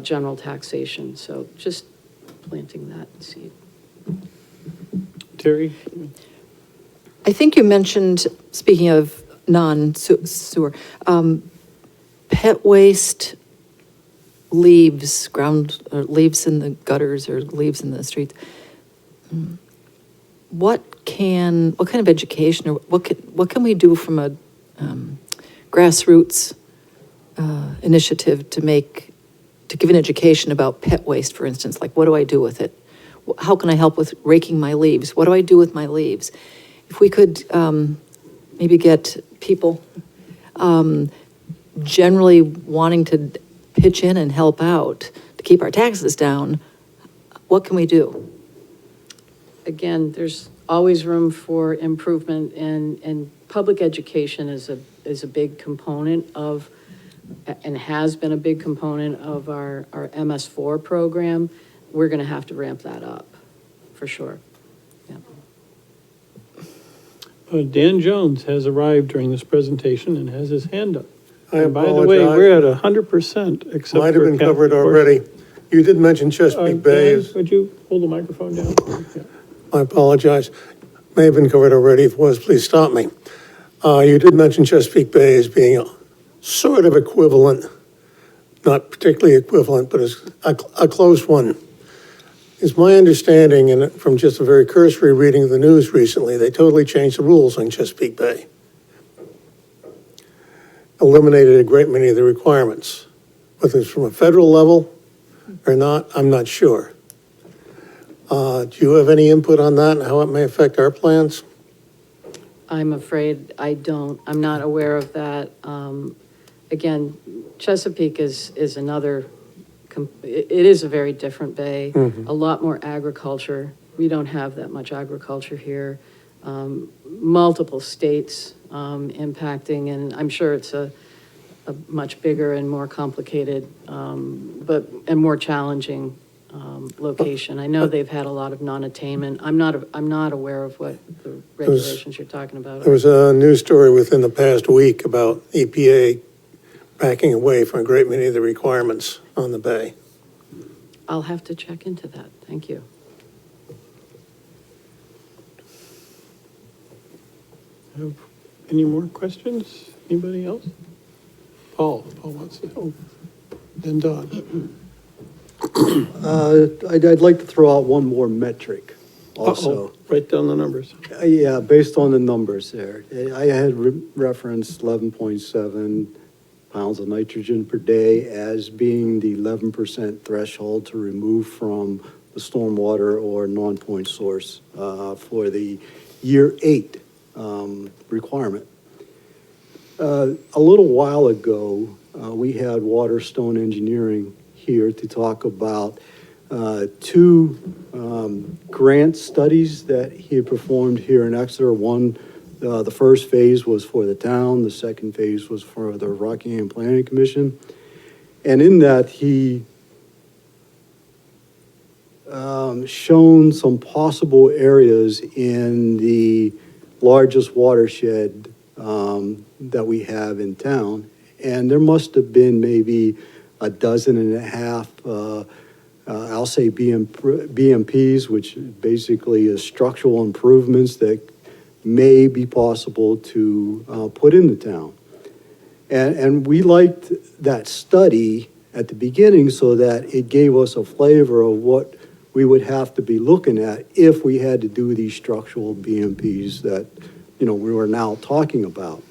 general taxation. So just planting that seed. Terry? I think you mentioned, speaking of non-sewer, pet waste, leaves, leaves in the gutters or leaves in the streets. What kind of education or what can we do from a grassroots initiative to give an education about pet waste, for instance? Like, what do I do with it? How can I help with raking my leaves? What do I do with my leaves? If we could maybe get people generally wanting to pitch in and help out to keep our taxes down, what can we do? Again, there's always room for improvement, and public education is a big component of, and has been a big component of our MS4 program. We're going to have to ramp that up, for sure. Yeah. Dan Jones has arrived during this presentation and has his hand up. I And by the way, apologize. we're at 100% except for. Might have been covered Kathy, of course. already. You did mention Dan, Chesapeake Bay. would you hold the microphone down? Yeah. I apologize. May have been covered already. If it was, please stop me. You did mention Chesapeake Bay as being a sort of equivalent, not particularly equivalent, but as a close one. It's my understanding, and from just a very cursory reading of the news recently, they totally changed the rules on Chesapeake Bay. Eliminated a great many of the requirements. Whether it's from a federal level or not, I'm not sure. Do you have any input on that and how it may affect our plans? I'm afraid I don't. I'm not aware of that. Again, Chesapeake is another, it is a very different bay, a lot more agriculture. We don't have that much agriculture here. Multiple states impacting, and I'm sure it's a much bigger and more complicated, and more challenging location. I know they've had a lot of non-attainment. I'm not aware of what the regulations you're talking about There are. was a news story within the past week about EPA backing away from a great many of the requirements on the bay. I'll have to check into that. Thank you. Any more questions? Anybody else? Paul wants to know. Then Don. I'd like to throw out one more metric also. Uh-oh. Write down the numbers. Yeah, based on the numbers there. I had referenced 11.7 pounds of nitrogen per day as being the 11% threshold to remove from the stormwater or non-point source for the year 8 requirement. A little while ago, we had Waterstone Engineering here to talk about two grant studies that he had performed here in Exeter. One, the first phase was for the town, the second phase was for the Rockingham Planning Commission. And in that, he shown some possible areas in the largest watershed that we have in town. And there must have been maybe a dozen and a half, I'll say BMPs, which basically is structural improvements that may be possible to put in the town. And we liked that study at the beginning so that it gave us a flavor of what we would have to be looking at if we had to do these structural BMPs that, we were now talking about.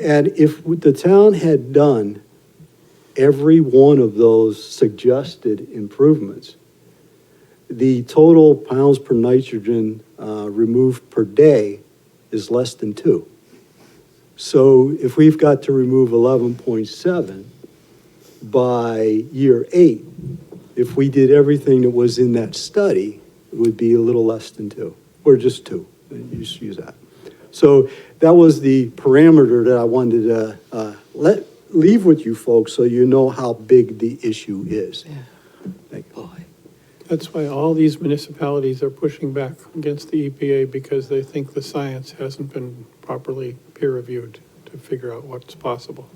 And if the town had done every one of those suggested improvements, the total pounds per nitrogen removed per day is less than 2. So if we've got to remove 11.7 by year 8, if we did everything that was in that study, it would be a little less than 2, or just 2. You just use that. So that was the parameter that I wanted to leave with you folks so you know how big the issue is. Thank you. That's why all these municipalities are pushing back against the EPA, because they think the science hasn't been properly peer-reviewed to figure out what's possible.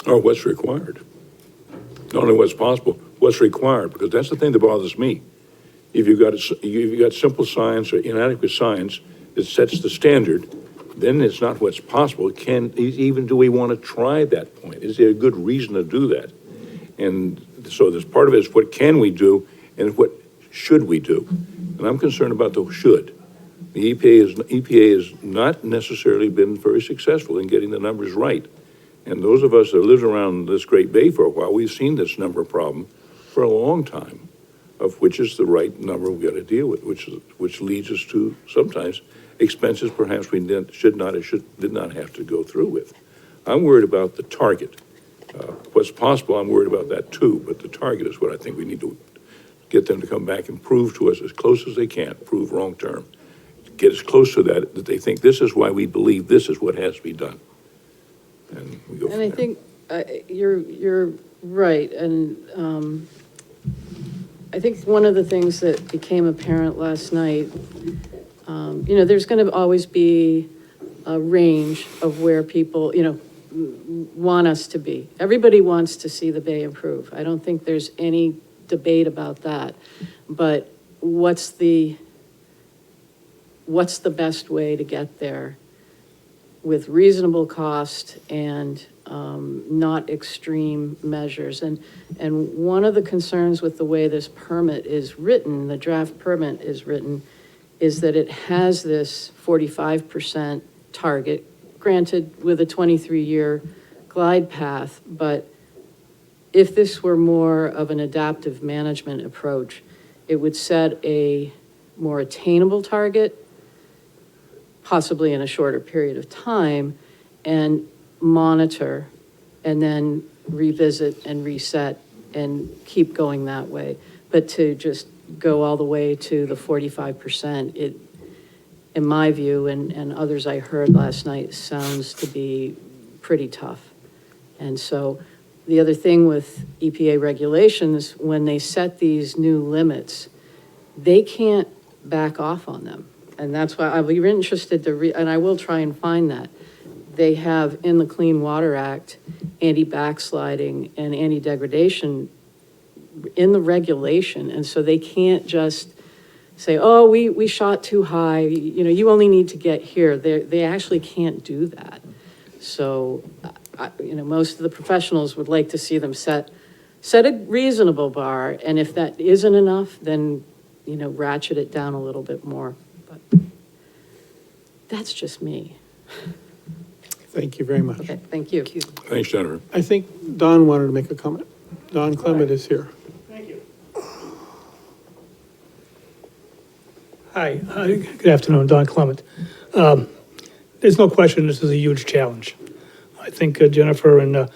Or what's required. Not only what's possible, what's required, because that's the thing that bothers me. If you've got simple science or inadequate science that sets the standard, then it's not what's possible. Even do we want to try that point? Is there a good reason to do that? And so there's part of it is what can we do and what should we do? And I'm concerned about the should. The EPA has not necessarily been very successful in getting the numbers right. And those of us that lived around this Great Bay for a while, we've seen this number problem for a long time, of which is the right number we've got to deal with, which leads us to sometimes expenses perhaps we did not have to go through with. I'm worried about the target. What's possible, I'm worried about that too, but the target is what I think we need to get them to come back and prove to us as close as they can, prove wrong term, get as close to that they think this is why we believe this is what has to be done. And we go from And I there. think you're right, and I think one of the things that became apparent last night, there's going to always be a range of where people, want us to be. Everybody wants to see the Bay improve. I don't think there's any debate about that. But what's the best way to get there with reasonable cost and not extreme measures? And one of the concerns with the way this permit is written, the draft permit is written, is that it has this 45% target, granted with a 23-year glide path, but if this were more of an adaptive management approach, it would set a more attainable target, possibly in a shorter period of time, and monitor, and then revisit and reset and keep going that way. But to just go all the way to the 45%, it, in my view, and others I heard last night, sounds to be pretty tough. And so the other thing with EPA regulations, when they set these new limits, they can't back off on them. And that's why I'll be interested to and I will try and find that. They have in the Clean Water Act, anti-backsliding and anti-degradation in the regulation. And so they can't just say, oh, we shot too high, you only need to get here. They actually can't do that. So, most of the professionals would like to see them set a reasonable bar. And if that isn't enough, then, ratchet it down a little bit more. But that's just me. Thank you very much. Okay, thank you. Thanks, Jennifer. I think Don wanted to make a comment. Don Clement is here. Hi, good afternoon, Don Clement. There's no question this is a huge challenge. I think Jennifer and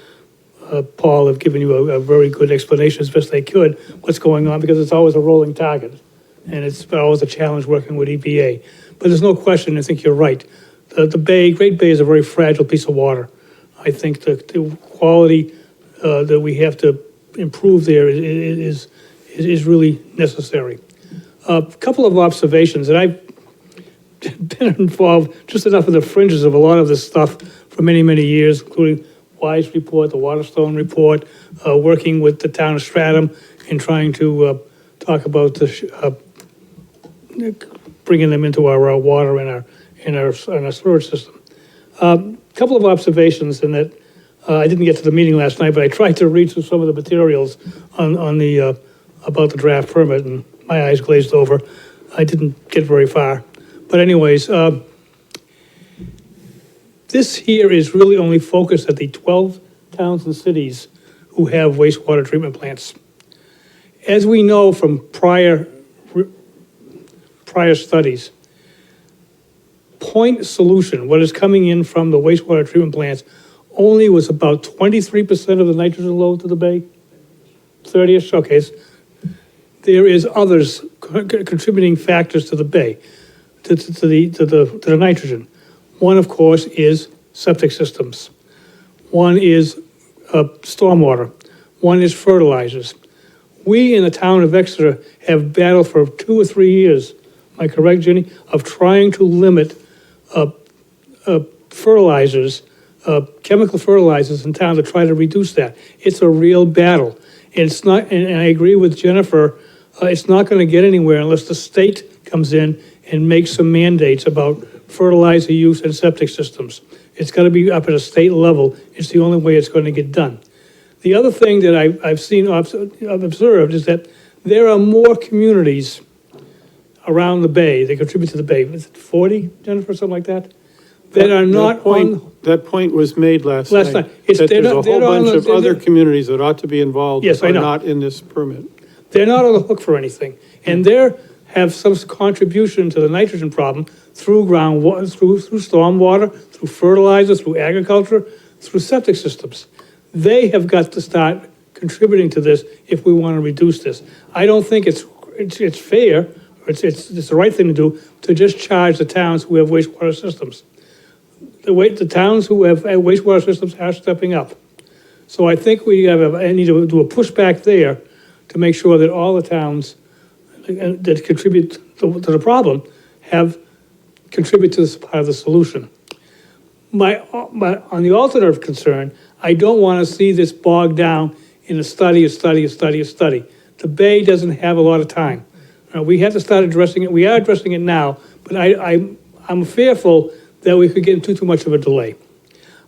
Paul have given you a very good explanation as best they could what's going on, because it's always a rolling target. And it's always a challenge working with EPA. But there's no question, I think you're right. The Bay, Great Bay is a very fragile piece of water. I think the quality that we have to improve there is really necessary. A couple of observations, and I've been involved just enough in the fringes of a lot of this stuff for many, many years, including Wise report, the Waterstone report, working with the town of Stratham and trying to talk about the bringing them into our water and our storage system. Couple of observations in that, I didn't get to the meeting last night, but I tried to read through some of the materials on the, about the draft permit, and my eyes glazed over. I didn't get very far. But anyways, this here is really only focused at the 12 towns and cities who have wastewater treatment plants. As we know from prior studies, point solution, what is coming in from the wastewater treatment plants, only was about 23% of the nitrogen load to the bay. 30ish, okay. There is others contributing factors to the bay, to the nitrogen. One, of course, is septic systems. One is stormwater. One is fertilizers. We in the town of Exeter have battled for 2 or 3 years, am I correct, Jenny, of trying to limit fertilizers, chemical fertilizers in town to try to reduce that. It's a real battle. And it's not, and I agree with Jennifer, it's not going to get anywhere unless the state comes in and makes some mandates about fertilizer use and septic systems. It's got to be up at a state level. It's the only way it's going to get done. The other thing that I've observed is that there are more communities around the bay that contribute to the bay. Is it 40, Jennifer, something like that? That are not on. That point was made last night. Last night. It's- That they're there's a not- whole they're on bunch the- of they're- other communities that ought to be involved. Yes, I Are know. not in this permit. They're not on the hook for anything. And they have some contribution to the nitrogen problem through groundwater, through stormwater, through fertilizer, through agriculture, through septic systems. They have got to start contributing to this if we want to reduce this. I don't think it's fair, or it's the right thing to do, to just charge the towns who have wastewater systems. The towns who have wastewater systems are stepping up. So I think I need to do a pushback there to make sure that all the towns that contribute to the problem contribute to this part of the solution. On the alternative concern, I don't want to see this bogged down in a study. The Bay doesn't have a lot of time. We have to start addressing it. We are addressing it now, but I'm fearful that we could get into too much of a delay.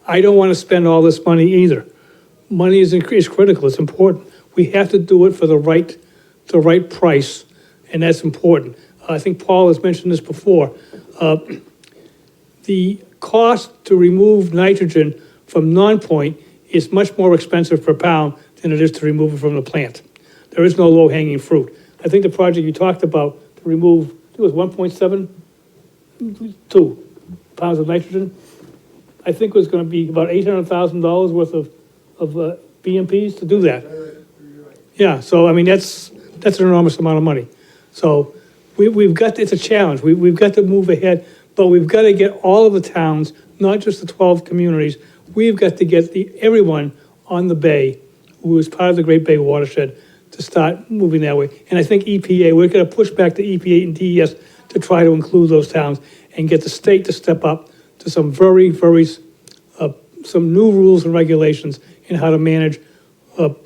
I don't want to spend all this money either. Money is critical, it's important. We have to do it for the right price, and that's important. I think Paul has mentioned this before. The cost to remove nitrogen from non-point is much more expensive per pound than it is to remove it from the plant. There is no low-hanging fruit. I think the project you talked about to remove, it was 1.72 pounds of nitrogen. I think it was going to be about $800,000 worth of BMPs to do that. Yeah, so I mean, that's an enormous amount of money. So it's a challenge. We've got to move ahead, but we've got to get all of the towns, not just the 12 communities. We've got to get everyone on the bay who is part of the Great Bay watershed to start moving that way. And I think EPA, we're going to push back to EPA and DES to try to include those towns and get the state to step up to some some new rules and regulations in how to manage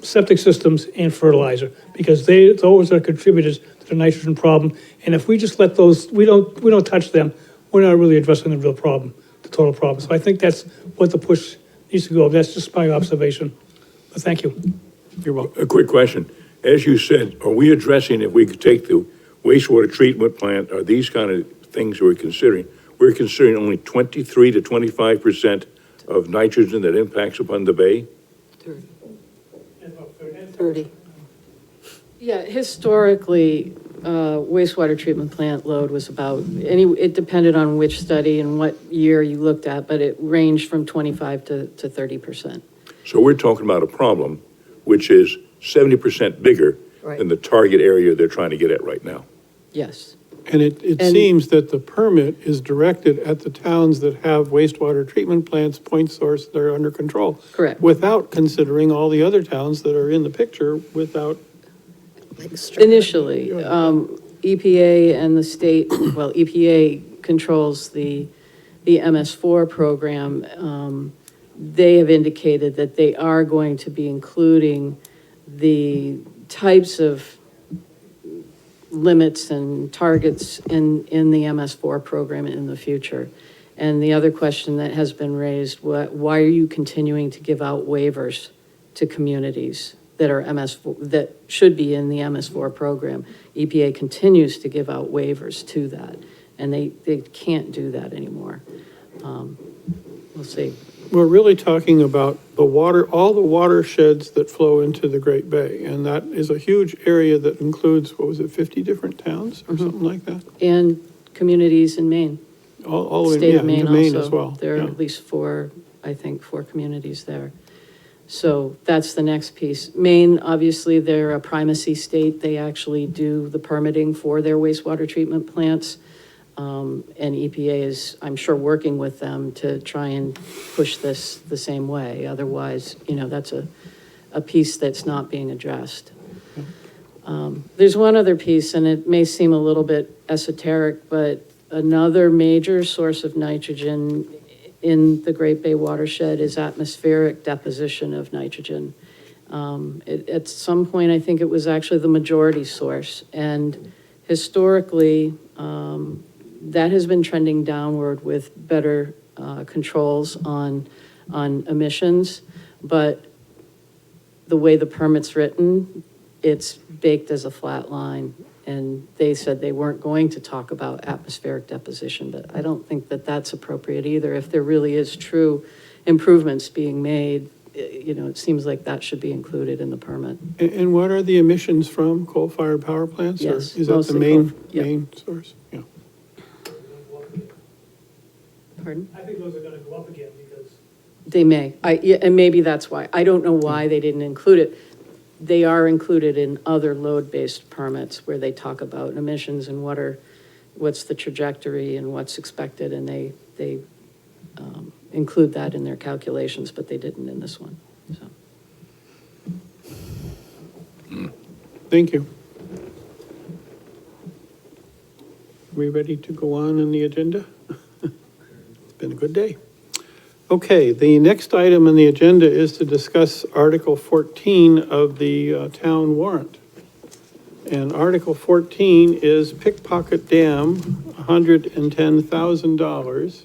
septic systems and fertilizer, because those are contributors to the nitrogen problem. And if we just let those, we don't touch them, we're not really addressing the real problem, the total problem. So I think that's what the push needs to go. That's just my observation. But thank you. You're welcome. A quick question. As you said, are we addressing, if we could take the wastewater treatment plant, are these kind of things we're considering? We're considering only 23 to 25% of nitrogen that impacts upon the bay? 30. Yeah, historically, wastewater treatment plant load was about, it depended on which study and what year you looked at, but it ranged from 25 to 30%. So we're talking about a problem which is 70% bigger Right. than the target area they're trying to get at right now. Yes. And it And- seems that the permit is directed at the towns that have wastewater treatment plants, point source, that are under control. Correct. Without considering all the other towns that are in the picture without, Initially, EPA and the state, well, EPA controls the MS4 program. They have indicated that they are going to be including the types of limits and targets in the MS4 program in the future. And the other question that has been raised, why are you continuing to give out waivers to communities that are MS4, that should be in the MS4 program? EPA continues to give out waivers to that, and they can't do that anymore. We'll see. We're really talking about the water, all the watersheds that flow into the Great Bay, and that is a huge area that includes, what was it, 50 different towns or something like that? And communities in Maine. All the way, State yeah, of Maine into Maine also. as well. There are yeah. at least four communities there. So that's the next piece. Maine, obviously, they're a primacy state. They actually do the permitting for their wastewater treatment plants. And EPA is, I'm sure, working with them to try and push this the same way. Otherwise, that's a piece that's not being addressed. There's one other piece, and it may seem a little bit esoteric, but another major source of nitrogen in the Great Bay watershed is atmospheric deposition of nitrogen. At some point, I think it was actually the majority source. And historically, that has been trending downward with better controls on emissions. But the way the permit's written, it's baked as a flat line. And they said they weren't going to talk about atmospheric deposition, but I don't think that that's appropriate either. If there really is true improvements being made, it seems like that should be included in the permit. And what are the emissions from coal-fired power plants? Or Yes, is that the mostly main, coal, yeah. main source? Yeah. Pardon? I think those are gonna go up again because They may. Yeah, and maybe that's why. I don't know why they didn't include it. They are included in other load-based permits where they talk about emissions and what's the trajectory and what's expected, and they include that in their calculations, but they didn't in this one, so. Thank you. We ready to go on in the agenda? It's been a good day. Okay, the next item on the agenda is to discuss Article 14 of the town warrant. And Article 14 is Pickpocket Dam, $110,000,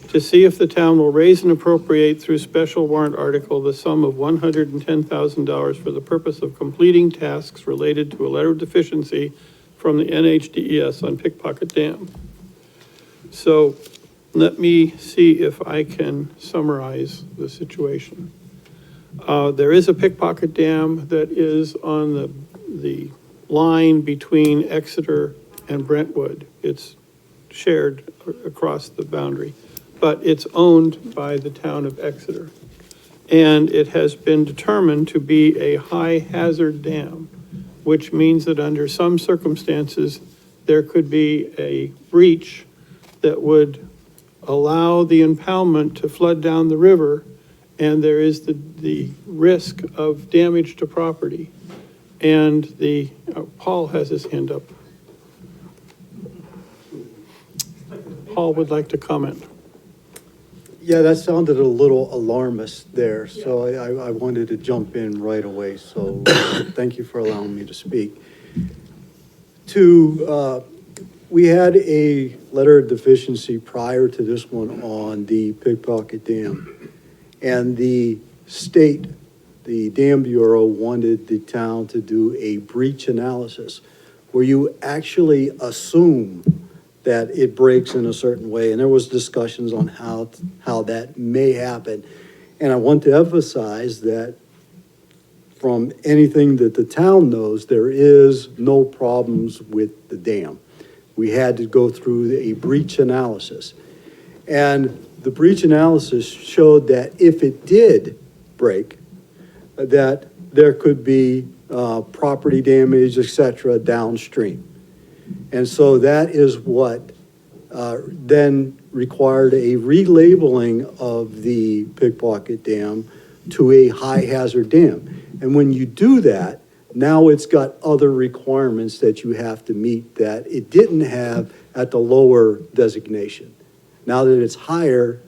to see if the town will raise and appropriate through special warrant article the sum of $110,000 for the purpose of completing tasks related to a letter of deficiency from the NHDES on Pickpocket Dam. So let me see if I can summarize the situation. There is a Pickpocket Dam that is on the line between Exeter and Brentwood. It's shared across the boundary, but it's owned by the town of Exeter. And it has been determined to be a high hazard dam, which means that under some circumstances, there could be a breach that would allow the impoundment to flood down the river, and there is the risk of damage to property. And Paul has his hand up. Paul would like to comment. Yeah, that sounded a little alarmist there, so I wanted to jump in right away, so thank you for allowing me to speak. We had a letter of deficiency prior to this one on the Pickpocket Dam, and the state, the Dam Bureau, wanted the town to do a breach analysis where you actually assume that it breaks in a certain way, and there was discussions on how that may happen. And I want to emphasize that from anything that the town knows, there is no problems with the dam. We had to go through a breach analysis. And the breach analysis showed that if it did break, that there could be property damage, et cetera, downstream. And so that is what then required a relabeling of the Pickpocket Dam to a high hazard dam. And when you do that, now it's got other requirements that you have to meet that it didn't have at the lower designation. Now that it's higher,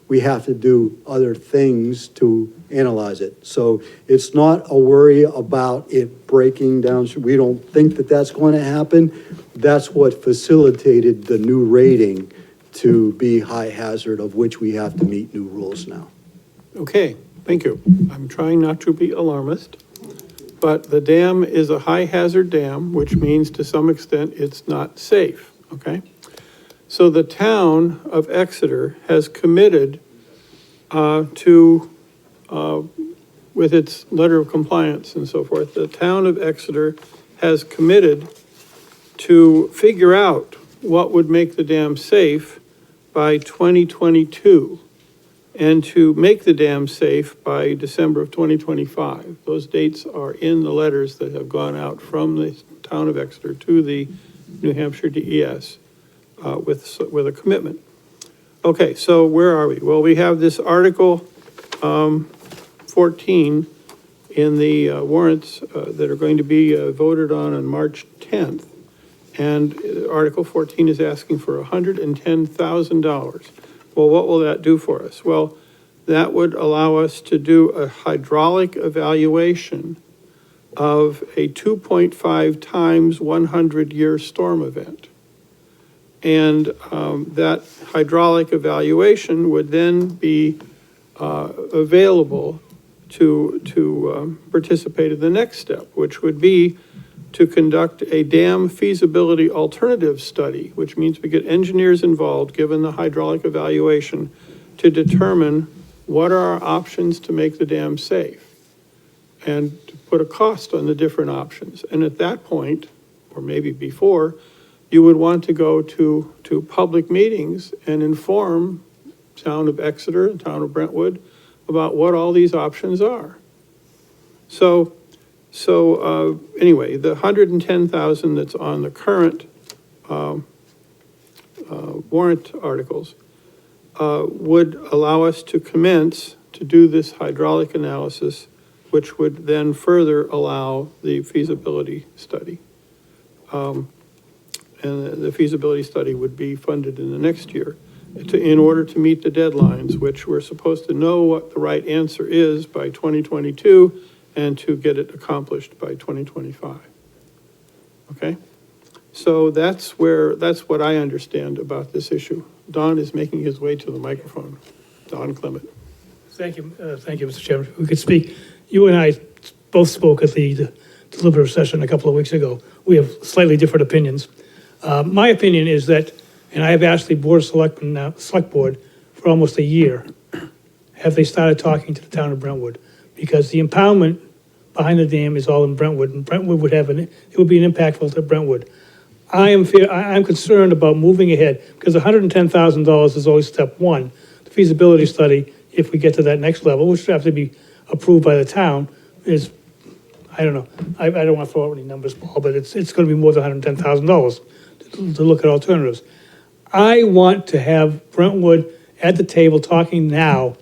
we have to do other things to analyze it. So it's not a worry about it breaking down. We don't think that that's going to happen. That's what facilitated the new rating to be high hazard, of which we have to meet new rules now. Okay, thank you. I'm trying not to be alarmist, but the dam is a high-hazard dam, which means to some extent it's not safe, okay? So the town of Exeter has committed with its letter of compliance and so forth, the town of Exeter has committed to figure out what would make the dam safe by 2022 and to make the dam safe by December of 2025. Those dates are in the letters that have gone out from the town of Exeter to the New Hampshire DES with a commitment. Okay, so where are we? Well, we have this Article 14 in the warrants that are going to be voted on March 10th. And Article 14 is asking for $110,000. Well, what will that do for us? Well, that would allow us to do a hydraulic evaluation of a 2.5 times 100-year storm event. And that hydraulic evaluation would then be available to participate in the next step, which would be to conduct a dam feasibility alternative study, which means we get engineers involved, given the hydraulic evaluation, to determine what are our options to make the dam safe and to put a cost on the different options. And at that point, or maybe before, you would want to go to public meetings and inform town of Exeter and town of Brentwood about what all these options are. So anyway, the $110,000 that's on the current warrant articles would allow us to commence to do this hydraulic analysis, which would then further allow the feasibility study. And the feasibility study would be funded in the next year in order to meet the deadlines, which we're supposed to know what the right answer is by 2022 and to get it accomplished by 2025. Okay? So that's what I understand about this issue. Don is making his way to the microphone. Don Clement. Thank you, Mr. Chairman. We could speak. You and I both spoke at the deliberative session a couple of weeks ago. We have slightly different opinions. My opinion is that, and I have asked the Board of Selectmen now, Select Board, for almost a year, have they started talking to the town of Brentwood? Because the impoundment behind the dam is all in Brentwood, and Brentwood would have it would be an impactful to Brentwood. I'm concerned about moving ahead, because $110,000 is always step one. The feasibility study, if we get to that next level, which would have to be approved by the town, is, I don't know, I don't want to throw out any numbers, Paul, but it's going to be more than $110,000 to look at alternatives. I want to have Brentwood at the table talking now,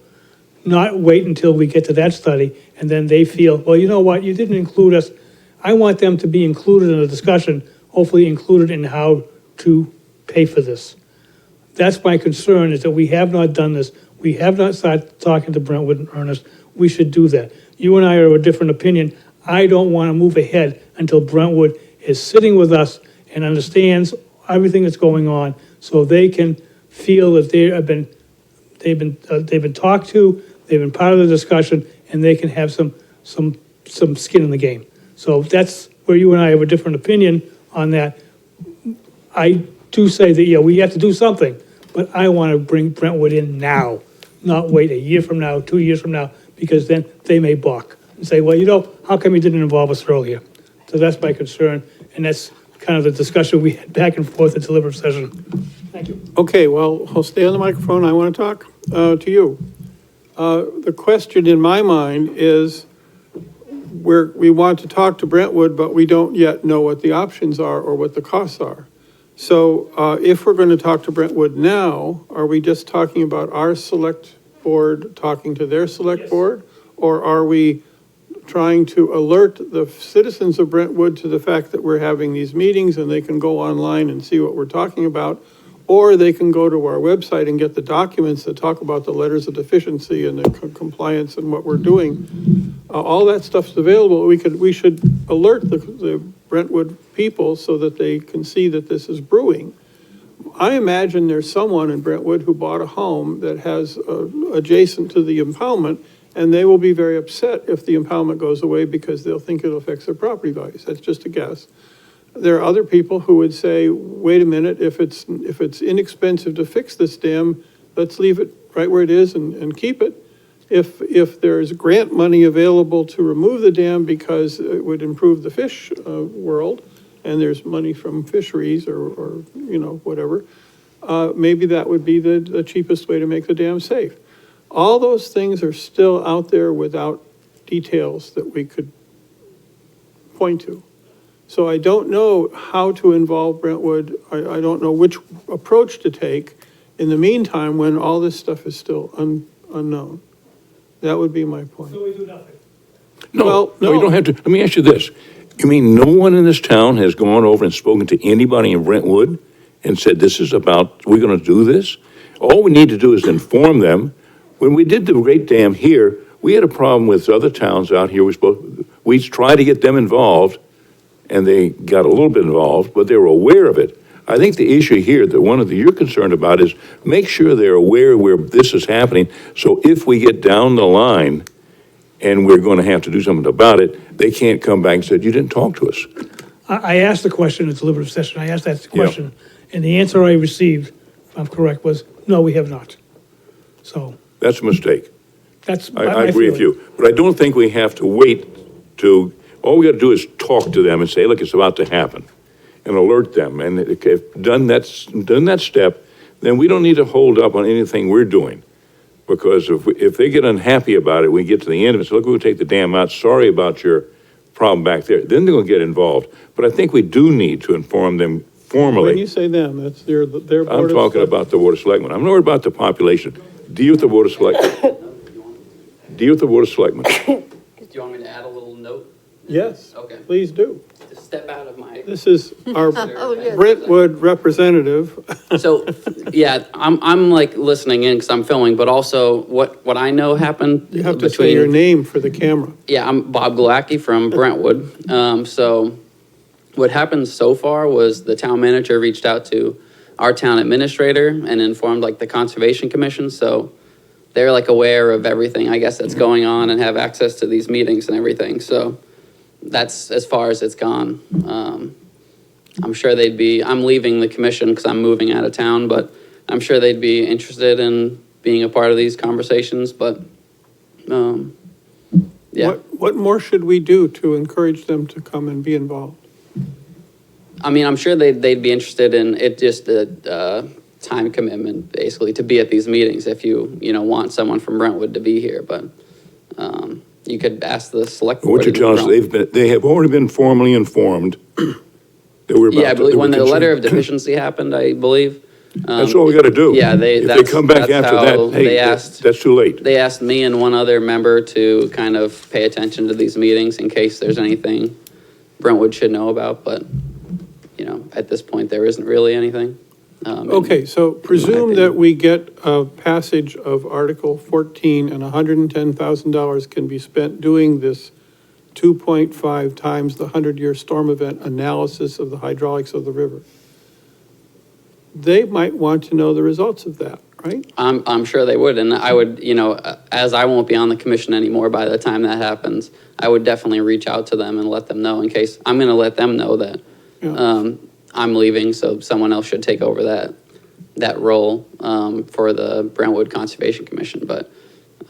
not wait until we get to that study, and then they feel, well, you know what, you didn't include us. I want them to be included in the discussion, hopefully included in how to pay for this. That's my concern, is that we have not done this. We have not started talking to Brentwood in earnest. We should do that. You and I are of a different opinion. I don't want to move ahead until Brentwood is sitting with us and understands everything that's going on, so they can feel that they've been talked to, they've been part of the discussion, and they can have some skin in the game. So that's where you and I have a different opinion on that. I do say that, yeah, we have to do something, but I want to bring Brentwood in now, not wait a year from now, 2 years from now, because then they may balk and say, well, you know, how come you didn't involve us earlier? So that's my concern, and that's kind of the discussion we had back and forth at deliberative session. Thank you. Okay, well, I'll stay on the microphone. I want to talk to you. The question in my mind is, we want to talk to Brentwood, but we don't yet know what the options are or what the costs are. So if we're going to talk to Brentwood now, are we just talking about our select board talking to their select board? Or are we trying to alert the citizens of Brentwood to the fact that we're having these meetings and they can go online and see what we're talking about? or they can go to our website and get the documents that talk about the letters of deficiency and the compliance and what we're doing. All that stuff's available. We should alert the Brentwood people so that they can see that this is brewing. I imagine there's someone in Brentwood who bought a home that has adjacent to the impoundment, and they will be very upset if the impoundment goes away because they'll think it affects their property values. That's just a guess. There are other people who would say, wait a minute, if it's inexpensive to fix this dam, let's leave it right where it is and keep it. If there's grant money available to remove the dam because it would improve the fish world, and there's money from fisheries or whatever, maybe that would be the cheapest way to make the dam safe. All those things are still out there without details that we could point to. So I don't know how to involve Brentwood. I don't know which approach to take in the meantime when all this stuff is still unknown. That would be my point. So we do nothing. No, Well, no, you no. don't have to. Let me ask you this. You mean no one in this town has gone over and spoken to anybody in Brentwood and said, we're going to do this? All we need to do is inform them. When we did the Great Dam here, we had a problem with other towns out here. We tried to get them involved, and they got a little bit involved, but they were aware of it. I think the issue here, you're concerned about, is make sure they're aware where this is happening, so if we get down the line and we're going to have to do something about it, they can't come back and say, you didn't talk to us. I asked the question in deliberative session, I asked that question, and the answer I received, if I'm correct, was, no, we have not. So, That's a mistake. that's I my agree with feeling. you, but I don't think we have to wait all we got to do is talk to them and say, look, it's about to happen, and alert them, and if done that step, then we don't need to hold up on anything we're doing. Because if they get unhappy about it, we get to the end of it, so look, we'll take the dam out, sorry about your problem back there, then they're going to get involved. But I think we do need to inform them When formally. you say them, that's their board I'm of talking select- about the Board of Selectmen. I'm not worried about the population. Deal with the Board of Selectmen. Deal with the Board of Selectmen. Do you want me to add a little note? Yes, Okay. please do. To step out of my. This is our Oh, yes. Brentwood representative. So, yeah, I'm like listening in because I'm filming, but also what I know happened You have to say your between, name for the camera. yeah, I'm Bob Galacki from Brentwood. So what happened so far was the town manager reached out to our town administrator and informed like the Conservation Commission. So they're like aware of everything, I guess, that's going on and have access to these meetings and everything. So that's as far as it's gone. I'm sure I'm leaving the commission because I'm moving out of town, but I'm sure they'd be interested in being a part of these conversations, but, yeah. What more should we do to encourage them to come and be involved? I mean, I'm sure they'd be interested in it, just a time commitment, basically, to be at these meetings if you want someone from Brentwood to be here, but, you could ask the select board. What you're telling us, they have already been formally informed that we're about to. Yeah, I believe that when we're the letter of concerned. deficiency happened, I believe. That's all we got to do. Yeah, If they that's- come back that's after how that, hey, they asked. that's too late. They asked me and one other member to kind of pay attention to these meetings in case there's anything Brentwood should know about, but, at this point, there isn't really anything. Okay, so presume that we get a passage of Article 14 and $110,000 can be spent doing this 2.5 times the 100-year storm event analysis of the hydraulics of the river. They might want to know the results of that, right? I'm sure they would, and I would, as I won't be on the commission anymore by the time that happens, I would definitely reach out to them and let them know in case, I'm gonna let them know that, Yeah. I'm leaving, so someone else should take over that role, for the Brentwood Conservation Commission, but,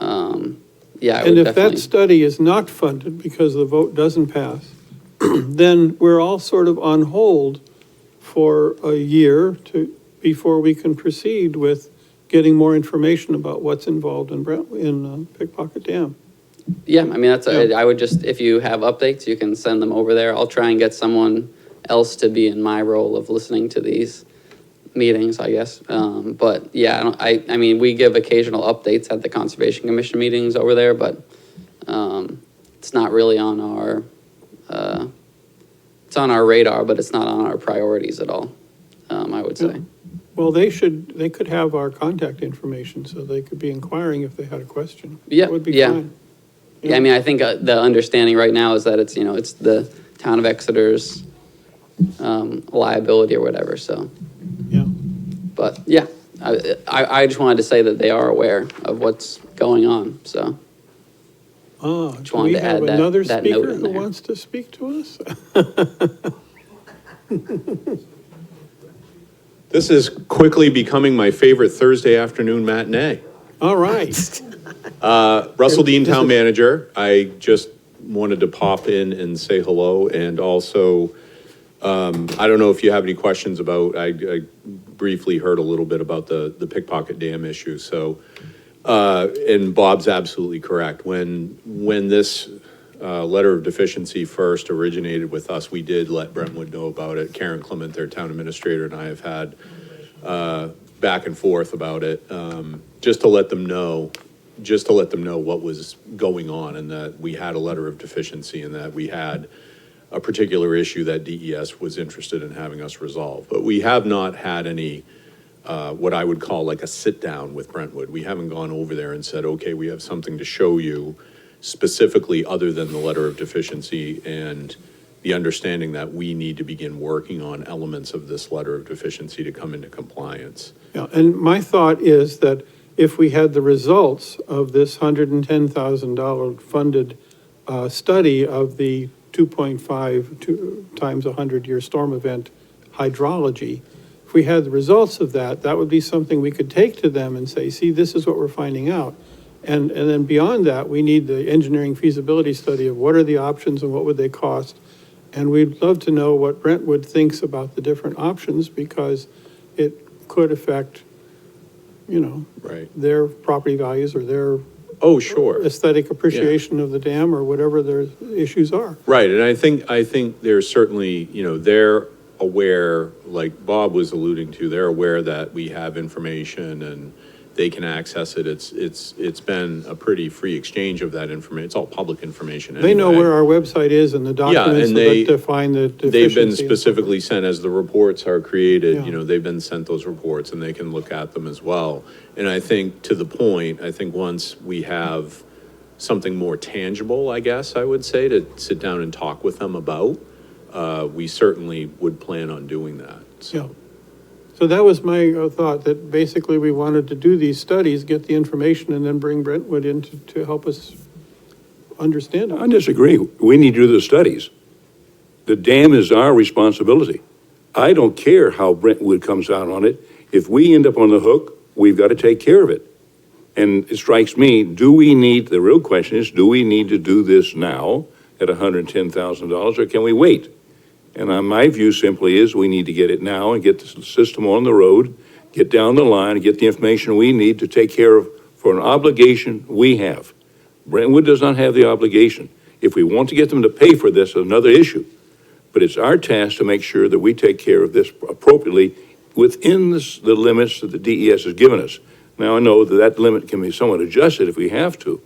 yeah, I would And if that definitely. study is not funded because the vote doesn't pass, then we're all sort of on hold for a year before we can proceed with getting more information about what's involved in Pickpocket Dam. Yeah, I mean, Yeah. I would just, if you have updates, you can send them over there. I'll try and get someone else to be in my role of listening to these meetings, I guess. But yeah, I mean, we give occasional updates at the Conservation Commission meetings over there, but, it's not really on our, it's on our radar, but it's not on our priorities at all, I would say. Well, they could have our contact information, so they could be inquiring if they had a question. Yeah, That would be yeah. fine. Yeah, I mean, I think the understanding right now is that it's, it's the town of Exeter's liability or whatever, so. Yeah. But, yeah, I just wanted to say that they are aware of what's going on, so. Ah, Just do wanted we to have add that- another that note speaker in who there. wants to speak to us? This is quickly becoming my favorite Thursday afternoon matinee. All right. Russell Dean, Town Manager. I just wanted to pop in and say hello, and also, I don't know if you have any questions about, I briefly heard a little bit about the pickpocket dam issue, so, and Bob's absolutely correct. When this letter of deficiency first originated with us, we did let Brentwood know about it. Karen Clement, their town administrator, and I have had back and forth about it, just to let them know what was going on, and that we had a letter of deficiency, and that we had a particular issue that DES was interested in having us resolve. But we have not had any, what I would call like a sit-down with Brentwood. We haven't gone over there and said, okay, we have something to show you specifically other than the letter of deficiency, and the understanding that we need to begin working on elements of this letter of deficiency to come into compliance. Yeah, and my thought is that if we had the results of this $110,000 funded study of the 2.5 times 100-year storm event hydrology, if we had the results of that, that would be something we could take to them and say, see, this is what we're finding out. And then beyond that, we need the engineering feasibility study of what are the options and what would they cost. And we'd love to know what Brentwood thinks about the different options, because it could affect, Right. their property values or their Oh, sure. aesthetic appreciation of the dam or whatever their issues are. Right, and I think there's certainly, they're aware, like Bob was alluding to, they're aware that we have information and they can access it. It's been a pretty free exchange of that information. It's all public information anyway. They know where our website is and the documents and that define the deficiency. They've been specifically sent, as the reports are created, Yeah. they've been sent those reports and they can look at them as well. And I think, to the point, I think once we have something more tangible, I guess I would say, to sit down and talk with them about, we certainly would plan on doing that. Yeah. So that was my thought, that basically we wanted to do these studies, get the information, and then bring Brentwood in to help us understand I it. disagree. We need to do the studies. The dam is our responsibility. I don't care how Brentwood comes out on it. If we end up on the hook, we've got to take care of it. And it strikes me, the real question is, do we need to do this now at $110,000, or can we wait? And my view simply is we need to get it now and get the system on the road, get down the line, and get the information we need to take care of for an obligation we have. Brentwood does not have the obligation. If we want to get them to pay for this, another issue. But it's our task to make sure that we take care of this appropriately within the limits that the DES has given us. Now, I know that limit can be somewhat adjusted if we have to,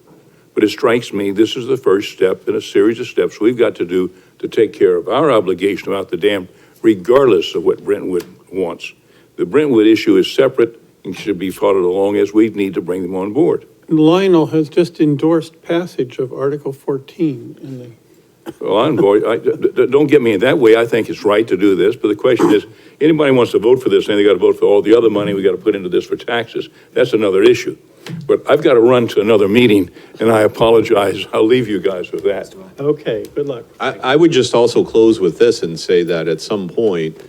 but it strikes me this is the first step in a series of steps we've got to do to take care of our obligation about the dam, regardless of what Brentwood wants. The Brentwood issue is separate and should be followed along as we need to bring them on board. Lionel has just endorsed passage of Article 14 in the. Well, I'm boy, don't get me in that way. I think it's right to do this, but the question is, anybody wants to vote for this, and they got to vote for all the other money we got to put into this for taxes. That's another issue. But I've got to run to another meeting, and I apologize. I'll leave you guys with that. Okay, good luck. I would just also close with this and say that at some point,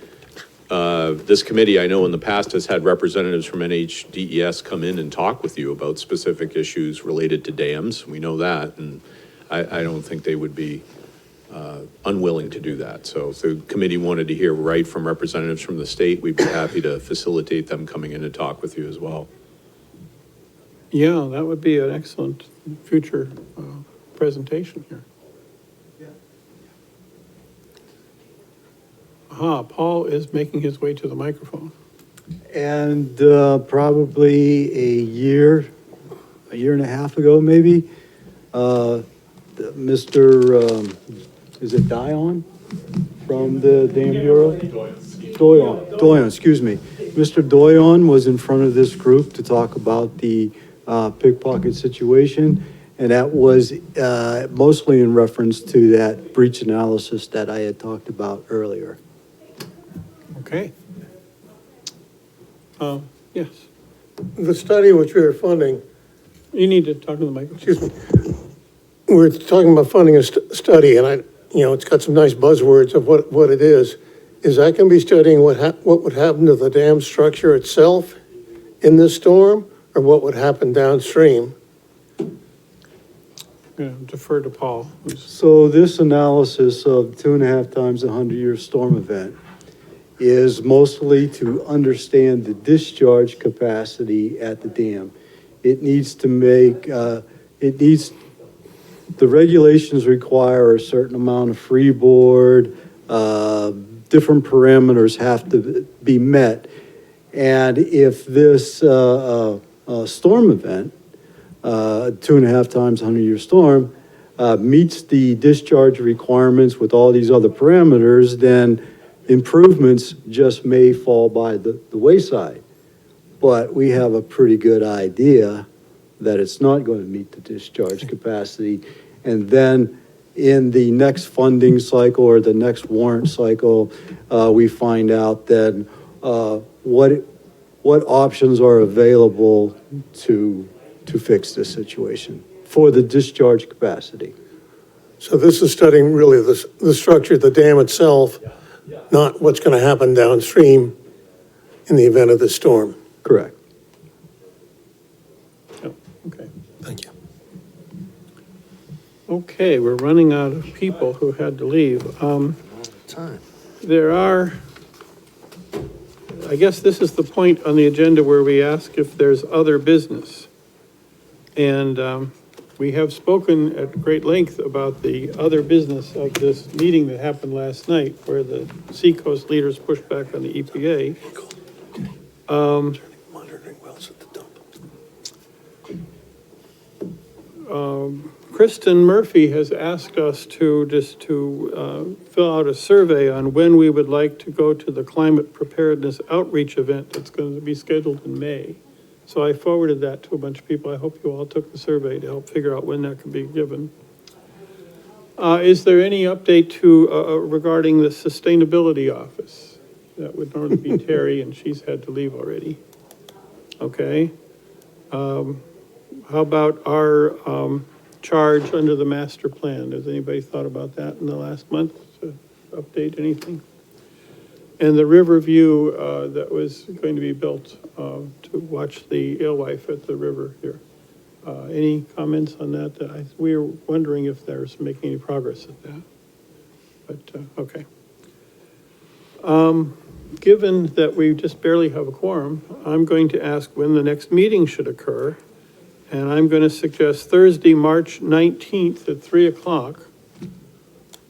this committee, I know in the past, has had representatives from NHDES come in and talk with you about specific issues related to dams. We know that, and I don't think they would be unwilling to do that. So if the committee wanted to hear right from representatives from the state, we'd be happy to facilitate them coming in and talk with you as well. Yeah, that would be an excellent future presentation here. Paul is making his way to the microphone. And probably a year and a half ago, maybe, Mr., is it Dion from the Dam Bureau? Doyon, excuse me. Mr. Doyon was in front of this group to talk about the pickpocket situation, and that was mostly in reference to that breach analysis that I had talked about earlier. Okay. Yes, The study which we are funding, you need to talk to the microphone. excuse me, we're talking about funding a study, and it's got some nice buzzwords of what it is. Is that going to be studying what would happen to the dam structure itself in this storm, or what would happen downstream? I'm gonna defer to Paul. So this analysis of 2.5 times a 100-year storm event is mostly to understand the discharge capacity at the dam. It needs to the regulations require a certain amount of freeboard, different parameters have to be met. And if this storm event, 2.5 times 100-year storm, meets the discharge requirements with all these other parameters, then improvements just may fall by the wayside. But we have a pretty good idea that it's not going to meet the discharge capacity. And then in the next funding cycle or the next warrant cycle, we find out then what options are available to fix this situation for the discharge capacity. So this is studying really the structure of the dam itself, not what's going to happen downstream in the event of the storm. Correct. Oh, okay. Thank you. Okay, we're running out of people who had to leave. Time. There are, I guess this is the point on the agenda where we ask if there's other business. And we have spoken at great length about the other business of this meeting that happened last night, where the Seacoast leaders pushed back on the EPA. Monitoring wells at the dump. Kristen Murphy has asked us to fill out a survey on when we would like to go to the climate preparedness outreach event that's going to be scheduled in May. So I forwarded that to a bunch of people. I hope you all took the survey to help figure out when that can be given. Is there any update regarding the sustainability office? That would normally be Terry, and she's had to leave already. Okay. How about our charge under the master plan? Has anybody thought about that in the last month to update anything? And the Riverview that was going to be built to watch the alewife at the river here. Any comments on that? We were wondering if there's making any progress at that. But, okay. Given that we just barely have a quorum, I'm going to ask when the next meeting should occur. And I'm going to suggest Thursday, March 19th at 3 o'clock.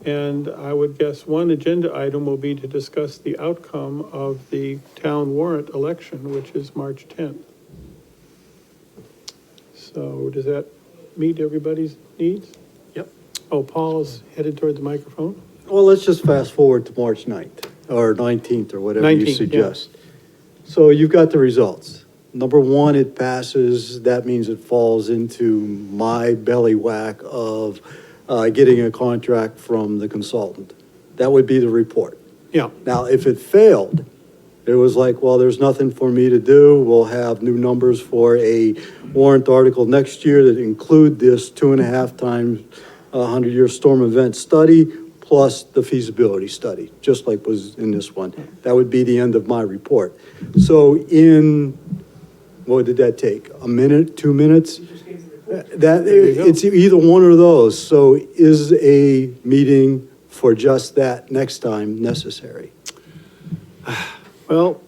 And I would guess one agenda item will be to discuss the outcome of the town warrant election, which is March 10th. So does that meet everybody's needs? Yep. Oh, Paul is headed toward the microphone. Well, let's just fast forward to March 9th, or 19th, or whatever you 19th, suggest. So you've got the results. Number one, it passes. That means it falls into my belly whack of getting a contract from the consultant. That would be the report. Yeah. Now, if it failed, it was like, well, there's nothing for me to do. We'll have new numbers for a warrant article next year that include this 2.5 times 100-year storm event study, plus the feasibility study, just like was in this one. That would be the end of my report. So what did that take? A minute, 2 minutes? It's either one or those. So is a meeting for just that next time necessary? Well,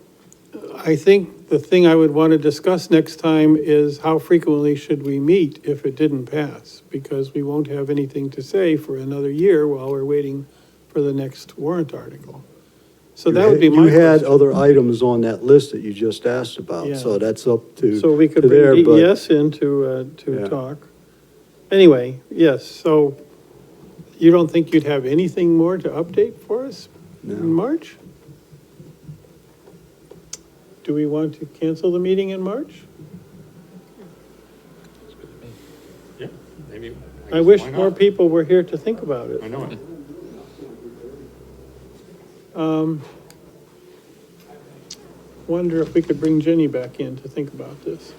I think the thing I would want to discuss next time is how frequently should we meet if it didn't pass? Because we won't have anything to say for another year while we're waiting for the next warrant article. So that would be my You had question. other items on that list that you just asked about, Yeah. so that's up to So we could to there, bring but- DES in to Yeah. talk. Anyway, yes, so you don't think you'd have anything more to update for us in March? do we want to cancel the meeting in March? Yeah, maybe. I wish more people were here to think about it. I know it. Wonder if we could bring Jenny back in to think about this.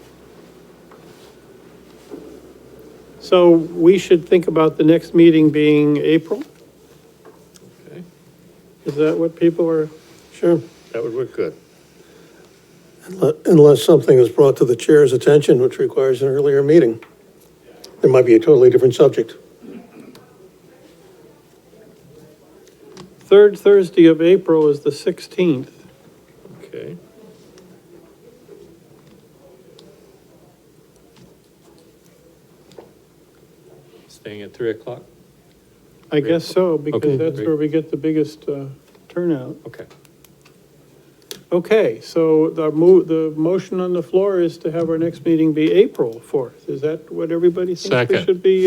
So we should think about the next meeting being April? Okay. Is that what people are, Sure. That would work good. Unless something is brought to the chair's attention, which requires an earlier meeting. There might be a totally different subject. third Thursday of April is the 16th. Okay. Staying at 3 o'clock? I guess so, because Okay. that's where we get the biggest turnout. Okay. Okay, so the motion on the floor is to have our next meeting be April 4th. Is that what everybody thinks we Second. should be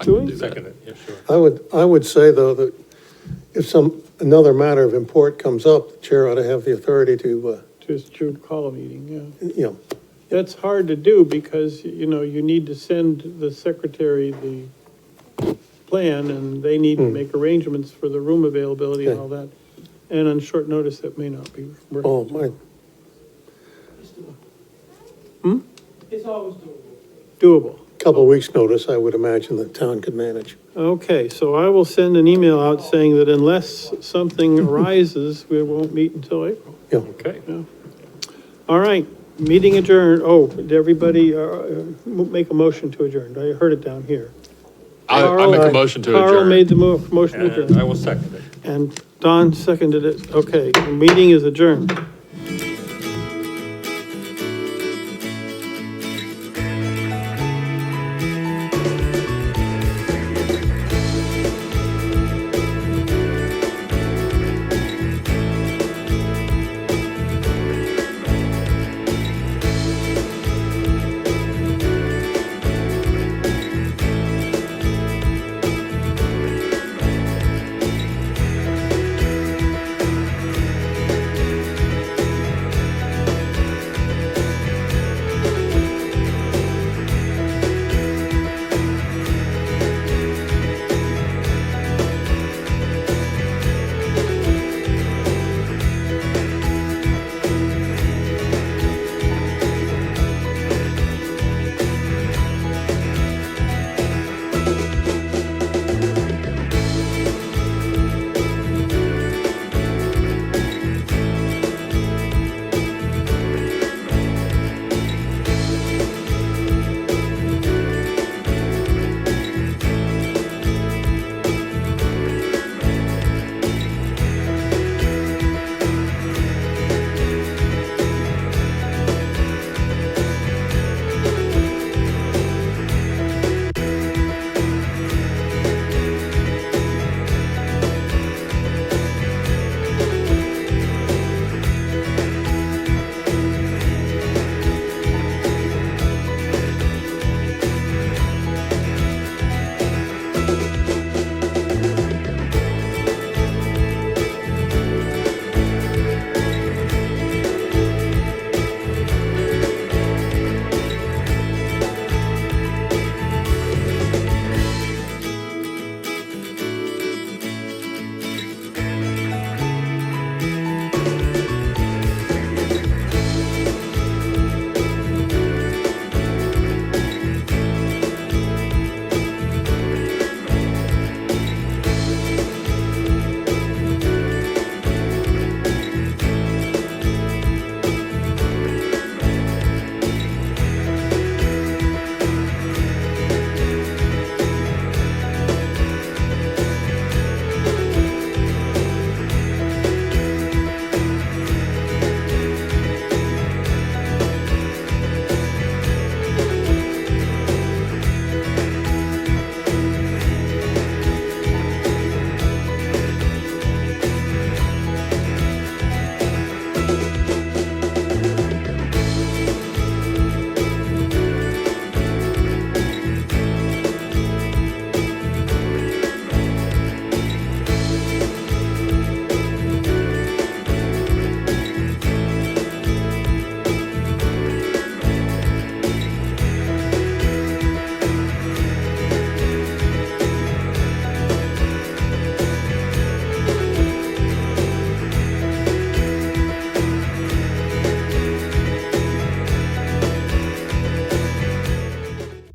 doing? Second it, yeah, sure. I would say, though, that if another matter of import comes up, the chair ought to have the authority to, To call a meeting, yeah. you know, That's hard to do because, you know, you need to send the secretary the plan and they need to make arrangements for the room availability and Okay. all that. And on short notice, that may not be working. oh, my, Doable. couple of weeks' notice, I would imagine the town could manage. Okay, so I will send an email out saying that unless something arises, we won't meet until April. Yeah. Okay. All right, meeting adjourned. Oh, did everybody make a motion to adjourn? I heard it down here. I make a motion to adjourn. Carl made the motion to And adjourn. I will second it. And Don seconded it. Okay, the meeting is adjourned.